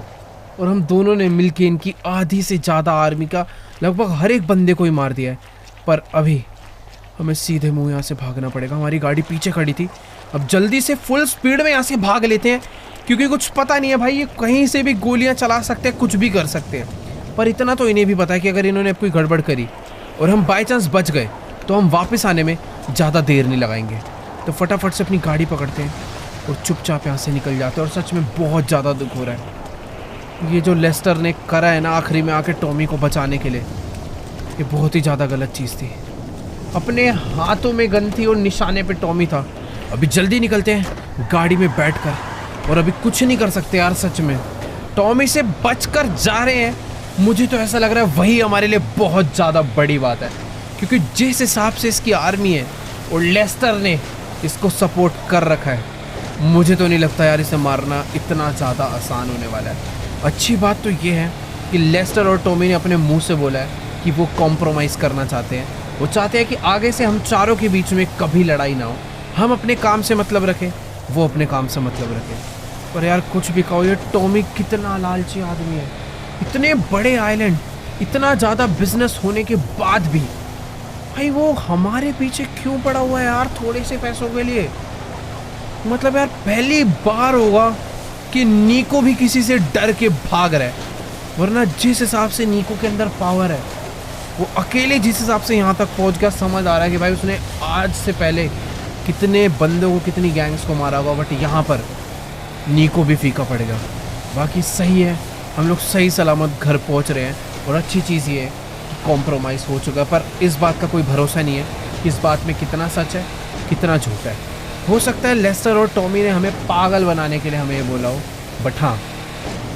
और हम दोनों ने मिलके इनकी आधी से ज़्यादा आर्मी का लगभग हर एक बंदे को ही मार दिया है। पर अभी हमें सीधे मुंह यहाँ से भागना पड़ेगा। हमारी गाड़ी पीछे खड़ी थी, अब जल्दी से फुल स्पीड में यहाँ से भाग लेते हैं, क्योंकि कुछ पता नहीं है भाई, ये कहीं से भी गोलियाँ चला सकते हैं, कुछ भी कर सकते हैं। पर इतना तो इन्हें भी पता है कि अगर इन्होंने कोई गड़बड़ करी और हम बाई चांस बच गए तो हम वापस आने में ज़्यादा देर नहीं लगाएंगे। तो फटाफट से अपनी गाड़ी पकड़ते हैं और चुपचाप यहाँ से निकल जाते हैं। और सच में बहुत ज़्यादा दुख हो रहा है। ये जो लेस्टर ने करा है ना आखिरी में आके टॉमी को बचाने के लिए, ये बहुत ही ज़्यादा गलत चीज़ थी। अपने हाथों में गन थी और निशाने पे टॉमी था। अभी जल्दी निकलते हैं गाड़ी में बैठकर, और अभी कुछ नहीं कर सकते यार। सच में टॉमी से बचकर जा रहे हैं, मुझे तो ऐसा लग रहा है वही हमारे लिए बहुत ज़्यादा बड़ी बात है, क्योंकि जिस हिसाब से इसकी आर्मी है और लेस्टर ने इसको सपोर्ट कर रखा है, मुझे तो नहीं लगता यार इसे मारना इतना ज़्यादा आसान होने वाला है। अच्छी बात तो ये है कि लेस्टर और टॉमी ने अपने मुंह से बोला है कि वो कॉम्प्रोमाइज़ करना चाहते हैं। वो चाहते हैं कि आगे से हम चारों के बीच में कभी लड़ाई ना हो, हम अपने काम से मतलब रखें, वो अपने काम से मतलब रखें। पर यार कुछ भी कहो, ये टॉमी कितना लालची आदमी है। इतने बड़े आइलैंड, इतना ज़्यादा बिजनेस होने के बाद भी भाई वो हमारे पीछे क्यों पड़ा हुआ है यार, थोड़े से पैसों के लिए। मतलब यार पहली बार होगा कि नीको भी किसी से डर के भाग रहा है, वरना जिस हिसाब से नीको के अंदर पावर है, वो अकेले जिस हिसाब से यहाँ तक पहुँच गया, समझ आ रहा है कि भाई उसने आज से पहले कितने बंदों को, कितनी गैंग्स को मारा होगा। बट यहाँ पर नीको भी फीका पड़ेगा। बाकी सही है, हम लोग सही सलामत घर पहुँच रहे हैं, और अच्छी चीज़ ये है कि कॉम्प्रोमाइज़ हो चुका है। पर इस बात का कोई भरोसा नहीं है कि इस बात में कितना सच है कितना झूठ है। हो सकता है लेस्टर और टॉमी ने हमें पागल बनाने के लिए हमें ये बोला हो, बट हाँ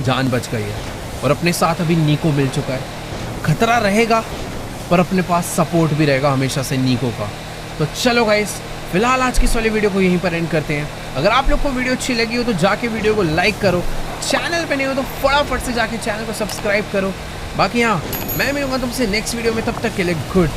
जान बच गई है। और अपने साथ अभी नीको मिल चुका है। खतरा रहेगा पर अपने पास सपोर्ट भी रहेगा हमेशा से नीको का। तो चलो गाइस, फिलहाल आज की इस वाली वीडियो को यहीं पर एंड करते हैं। अगर आप लोग को वीडियो अच्छी लगी हो तो जाके वीडियो को लाइक करो, चैनल पे नहीं हो तो फटाफट से जाके चैनल को सब्सक्राइब करो। बाकी हाँ, मैं मिलूंगा तुमसे नेक्स्ट वीडियो में, तब तक के लिए गुड